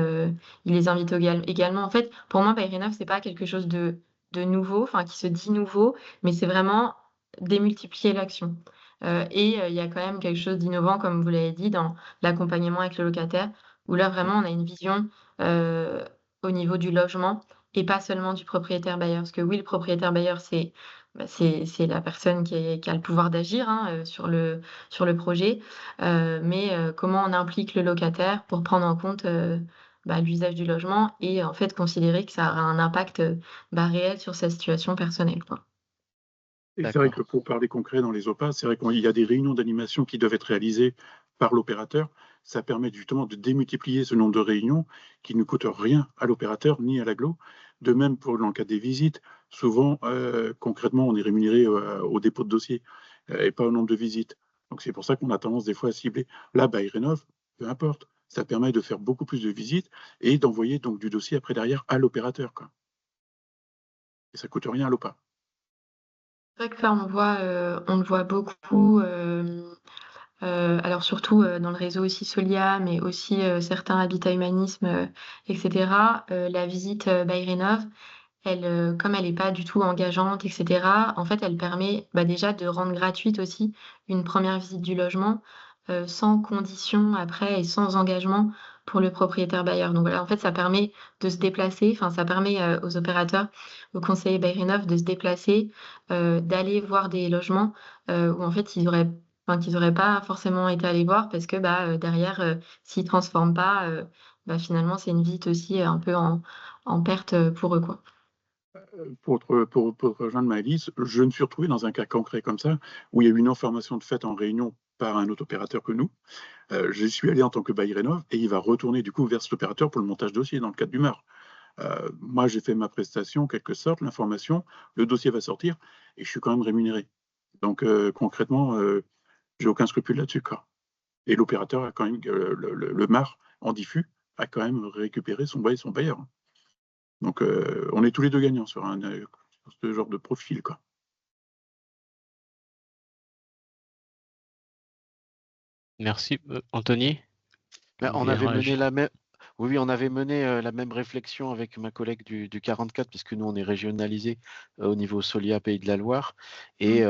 également. En fait, pour moi, Bayrénov, c'est pas quelque chose de nouveau, enfin, qui se dit nouveau, mais c'est vraiment démultiplier l'action. Il y a quand même quelque chose d'innovant, comme vous l'avez dit, dans l'accompagnement avec le locataire, où là, vraiment, on a une vision au niveau du logement et pas seulement du propriétaire bailleur. Parce que oui, le propriétaire bailleur, c'est la personne qui a le pouvoir d'agir sur le projet. Mais comment on implique le locataire pour prendre en compte l'usage du logement et en fait considérer que ça aura un impact réel sur sa situation personnelle, quoi. Et c'est vrai que pour parler concret dans les OPA, c'est vrai qu'il y a des réunions d'animation qui doivent être réalisées par l'opérateur. Ça permet justement de démultiplier ce nombre de réunions qui ne coûtent rien à l'opérateur ni à l'agglo. De même pour dans le cas des visites, souvent concrètement on est rémunéré au dépôt de dossier et pas au nombre de visites. Donc c'est pour ça qu'on a tendance des fois à cibler. Là, Bayrénov, peu importe, ça permet de faire beaucoup plus de visites et d'envoyer donc du dossier après derrière à l'opérateur, quoi. Et ça coûte rien à l'OPA. C'est vrai que ça, on le voit beaucoup. Alors surtout dans le réseau aussi Solia, mais aussi certains Habitat Humanisme, etc. La visite Bayrénov, comme elle n'est pas du tout engageante, etc., en fait, elle permet déjà de rendre gratuite aussi une première visite du logement, sans condition après et sans engagement pour le propriétaire bailleur. Donc voilà, en fait, ça permet de se déplacer, enfin, ça permet aux opérateurs, aux conseillers BailRénov de se déplacer, d'aller voir des logements où en fait, qu'ils n'auraient pas forcément été allés voir parce que derrière, s'ils ne transforment pas, finalement, c'est une visite aussi un peu en perte pour eux, quoi. Pour rejoindre Maëlys, je me suis retrouvé dans un cas concret comme ça, où il y a eu une information de fait en réunion par un autre opérateur que nous. Je suis allé en tant que bail rénov et il va retourner du coup vers cet opérateur pour le montage dossier dans le cadre du MEUR. Moi, j'ai fait ma prestation, en quelque sorte, l'information, le dossier va sortir et je suis quand même rémunéré. Donc concrètement, j'ai aucun scrupule là-dessus, quoi. Et l'opérateur a quand même, le MAR en diffus a quand même récupéré son bailleur. Donc on est tous les deux gagnants sur ce genre de profil, quoi. Merci. Anthony? On avait mené on avait mené la même réflexion avec ma collègue du 44, puisque nous, on est régionalisé au niveau Solia, Pays de la Loire. Et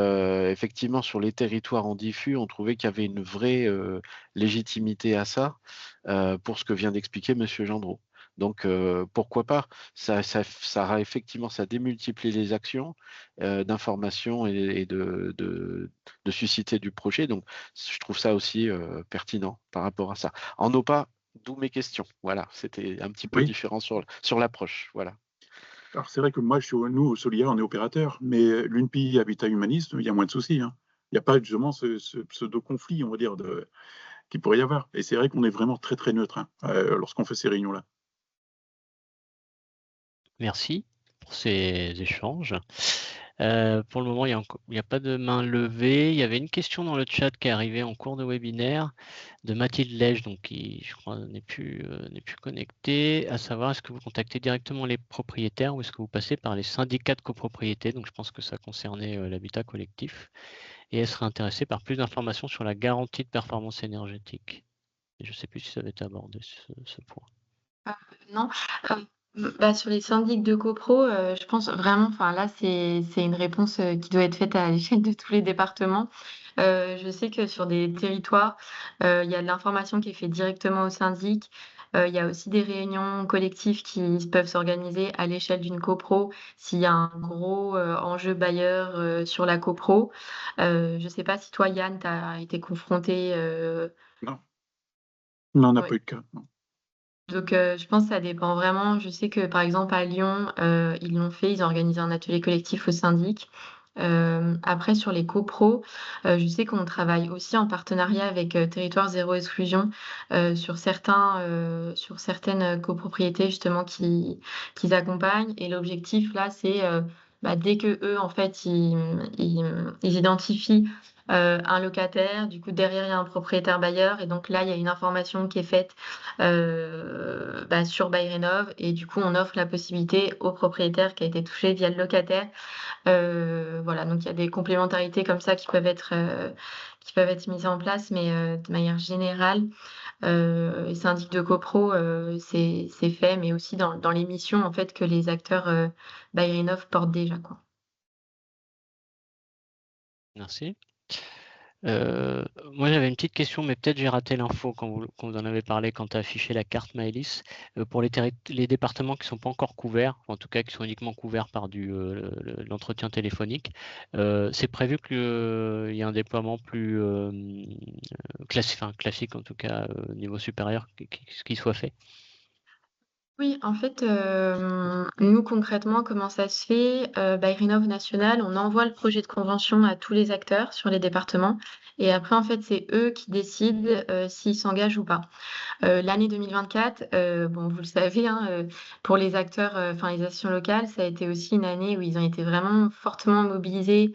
effectivement, sur les territoires en diffus, on trouvait qu'il y avait une vraie légitimité à ça, pour ce que vient d'expliquer Monsieur Gendreau. Donc, pourquoi pas? Ça effectivement, ça démultiplie les actions d'information et de susciter du projet. Donc, je trouve ça aussi pertinent par rapport à ça. En OPA, d'où mes questions. Voilà, c'était un petit peu Oui. différent sur l'approche. Voilà. Alors c'est vrai que moi, nous, au Solia, on est opérateur, mais l'UNPI Habitat Humanisme, il y a moins de soucis, hein. Il n'y a pas justement ce pseudo-conflit, on va dire, qu'il pourrait y avoir. Et c'est vrai qu'on est vraiment très, très neutre, hein, lorsqu'on fait ces réunions-là. Merci pour ces échanges. Pour le moment, il n'y a pas de main levée. Il y avait une question dans le chat qui est arrivée en cours de webinaire de Mathilde Lège, donc qui, je crois, n'est plus connectée, à savoir, est-ce que vous contactez directement les propriétaires ou est-ce que vous passez par les syndicats de copropriété? Donc, je pense que ça concernait l'habitat collectif. Et elle serait intéressée par plus d'informations sur la garantie de performance énergétique. Et je ne sais plus si ça avait été abordé, ce point. Non. Sur les syndics de copro, je pense vraiment, enfin là, c'est une réponse qui doit être faite à l'échelle de tous les départements. Je sais que sur des territoires, il y a de l'information qui est faite directement au syndic. Il y a aussi des réunions collectives qui peuvent s'organiser à l'échelle d'une copro s'il y a un gros enjeu bailleur sur la copro. Je ne sais pas si toi, Yann, tu as été confronté. Non, on n'a Ouais. pas eu de cas. Non. Donc, je pense que ça dépend vraiment. Je sais que, par exemple, à Lyon, ils l'ont fait, ils ont organisé un atelier collectif au syndic. Après, sur les copros, je sais qu'on travaille aussi en partenariat avec Territoire Zéro Exclusion sur certaines copropriétés justement qu'ils accompagnent. Et l'objectif là, c'est dès que eux, en fait, ils identifient un locataire, du coup derrière il y a un propriétaire bailleur et donc là il y a une information qui est faite sur BailRénov et du coup on offre la possibilité au propriétaire qui a été touché via le locataire. Voilà, donc il y a des complémentarités comme ça qui peuvent être mises en place, mais de manière générale, les syndics de copro, c'est fait, mais aussi dans les missions en fait que les acteurs BailRénov portent déjà, quoi. Merci. Moi, j'avais une petite question, mais peut-être j'ai raté l'info quand vous en avez parlé, quand tu as affiché la carte Maëlys. Pour les départements qui ne sont pas encore couverts, en tout cas qui sont uniquement couverts par l'entretien téléphonique, c'est prévu qu'il y ait un déploiement plus classique, en tout cas niveau supérieur, qui soit fait? Oui, en fait, nous concrètement, comment ça se fait? BailRénov National, on envoie le projet de convention à tous les acteurs sur les départements et après, en fait, c'est eux qui décident s'ils s'engagent ou pas. L'année 2024, bon, vous le savez, hein, pour les acteurs, enfin les associations locales, ça a été aussi une année où ils ont été vraiment fortement mobilisés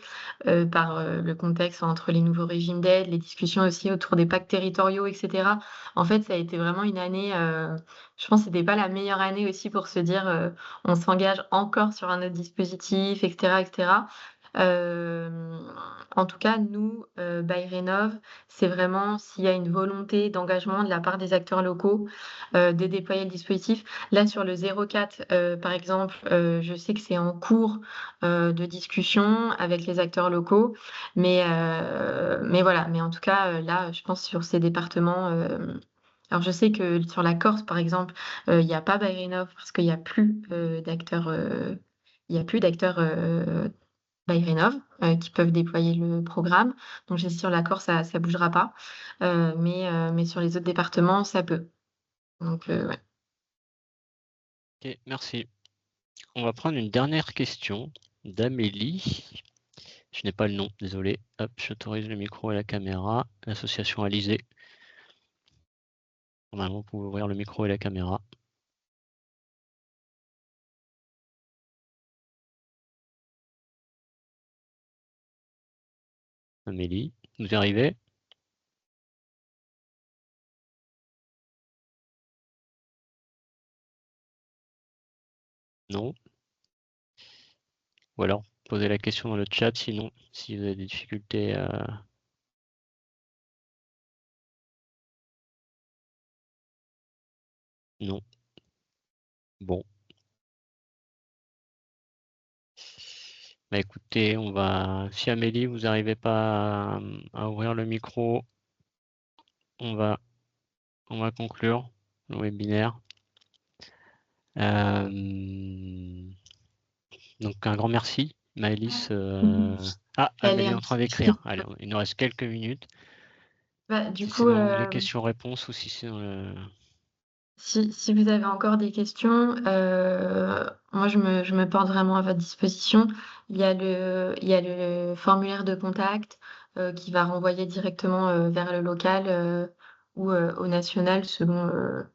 par le contexte entre les nouveaux régimes d'aide, les discussions aussi autour des pactes territoriaux, etc. En fait, ça a été vraiment une année, je pense que c'était pas la meilleure année aussi pour se dire on s'engage encore sur un autre dispositif, etc., etc. En tout cas, nous, by Rénov, c'est vraiment s'il y a une volonté d'engagement de la part des acteurs locaux, de déployer le dispositif. Là, sur le 04, par exemple, je sais que c'est en cours de discussion avec les acteurs locaux, mais voilà. Mais en tout cas, là, je pense sur ces départements. Alors, je sais que sur la Corse, par exemple, il n'y a pas by Rénov parce qu'il n'y a plus d'acteurs. Il y a plus d'acteurs by Rénov qui peuvent déployer le programme. Donc, je sais sur la Corse, ça ne bougera pas. Mais sur les autres départements, ça peut. Donc, ouais. Ok, merci. On va prendre une dernière question d'Amélie. Je n'ai pas le nom, désolé. Hop, j'autorise le micro et la caméra. L'association Alizé. Normalement, vous pouvez ouvrir le micro et la caméra. Amélie, vous y arrivez? Non? Ou alors, posez la question dans le chat, sinon, si vous avez des difficultés Non. Bon. Bah écoutez, on va. Si Amélie, vous n'arrivez pas à ouvrir le micro, on va conclure le webinaire. Donc un grand merci, Maëlys. Ah, Elle est Amélie est un en train petit- d'écrire. Allez, il nous reste quelques minutes. Bah, du Si coup, c'est dans les questions-réponses ou si c'est dans le. si vous avez encore des questions, moi je me porte vraiment à votre disposition. Il y a le formulaire de contact qui va renvoyer directement vers le local ou au national selon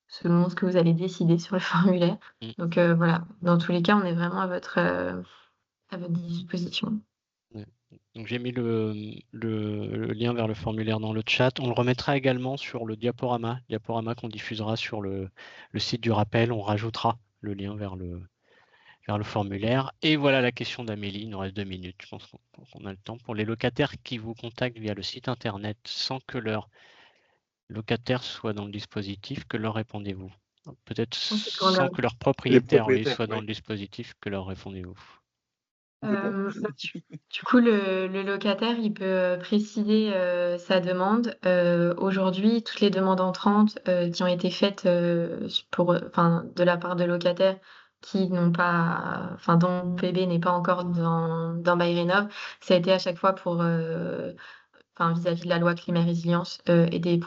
ce que vous allez décider sur le formulaire. Mm. Donc voilà, dans tous les cas, on est vraiment à votre disposition. Donc j'ai mis le lien vers le formulaire dans le chat. On le remettra également sur le diaporama qu'on diffusera sur le site du rappel. On rajoutera le lien vers le formulaire. Et voilà la question d'Amélie. Il nous reste 2 minutes. Je pense qu'on a le temps. Pour les locataires qui vous contactent via le site internet sans que leur locataire soit dans le dispositif, que leur répondez-vous? Peut-être sans que leur propriétaire lui soit dans le dispositif, que leur répondez-vous? Du coup, le locataire, il peut préciser sa demande. Aujourd'hui, toutes les demandes entrantes qui ont été faites de la part de locataires qui n'ont pas, dont le PB n'est pas encore dans BayRénov, ça a été à chaque fois pour, vis-à-vis de la loi climat résilience et des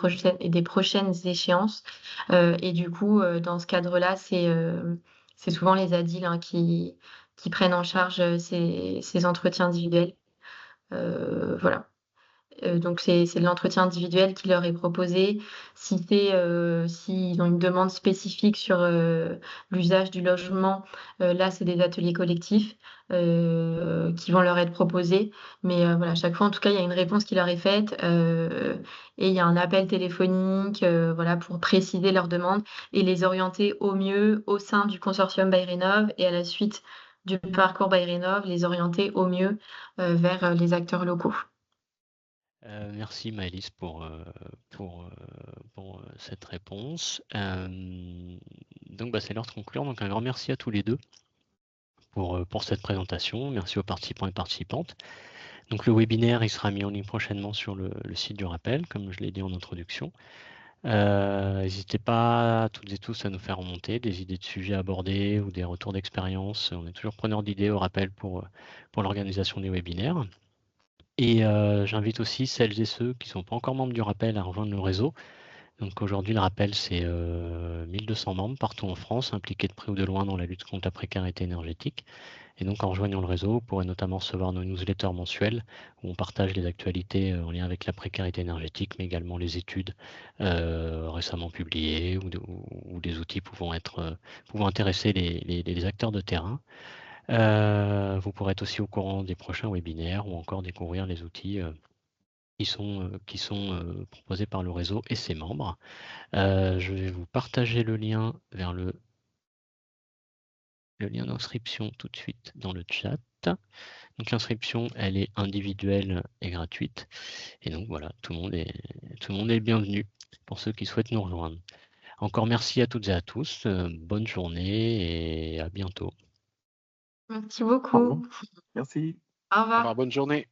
prochaines échéances. Et du coup, dans ce cadre-là, c'est souvent les ADIL qui prennent en charge ces entretiens individuels. Voilà. Donc c'est de l'entretien individuel qui leur est proposé. S'ils ont une demande spécifique sur l'usage du logement, là c'est des ateliers collectifs qui vont leur être proposés. Mais voilà, à chaque fois en tout cas il y a une réponse qui leur est faite et il y a un appel téléphonique voilà, pour préciser leurs demandes et les orienter au mieux au sein du consortium BayRénov et à la suite du parcours BayRénov, les orienter au mieux vers les acteurs locaux. Merci Maëlys pour cette réponse. Donc c'est l'heure de conclure. Donc un grand merci à tous les deux pour cette présentation. Merci aux participants et participantes. Donc le webinaire il sera mis en ligne prochainement sur le site du rappel, comme je l'ai dit en introduction. N'hésitez pas toutes et tous à nous faire remonter des idées de sujets abordés ou des retours d'expérience. On est toujours preneur d'idées au rappel pour l'organisation des webinaires. Et j'invite aussi celles et ceux qui ne sont pas encore membres du rappel à rejoindre le réseau. Donc aujourd'hui, le rappel, c'est 1200 membres partout en France, impliqués de près ou de loin dans la lutte contre la précarité énergétique. Et donc en rejoignant le réseau, vous pourrez notamment recevoir nos newsletters mensuels où on partage les actualités en lien avec la précarité énergétique, mais également les études récemment publiées ou des outils pouvant intéresser les acteurs de terrain. Vous pourrez être aussi au courant des prochains webinaires ou encore découvrir les outils qui sont proposés par le réseau et ses membres. Je vais vous partager le lien vers le le lien d'inscription tout de suite dans le chat. Donc l'inscription, elle est individuelle et gratuite. Et donc voilà, tout le monde est le bienvenu pour ceux qui souhaitent nous rejoindre. Encore merci à toutes et à tous. Bonne journée et à bientôt. Merci Au beaucoup. revoir. Merci. Au Au revoir. revoir, bonne journée.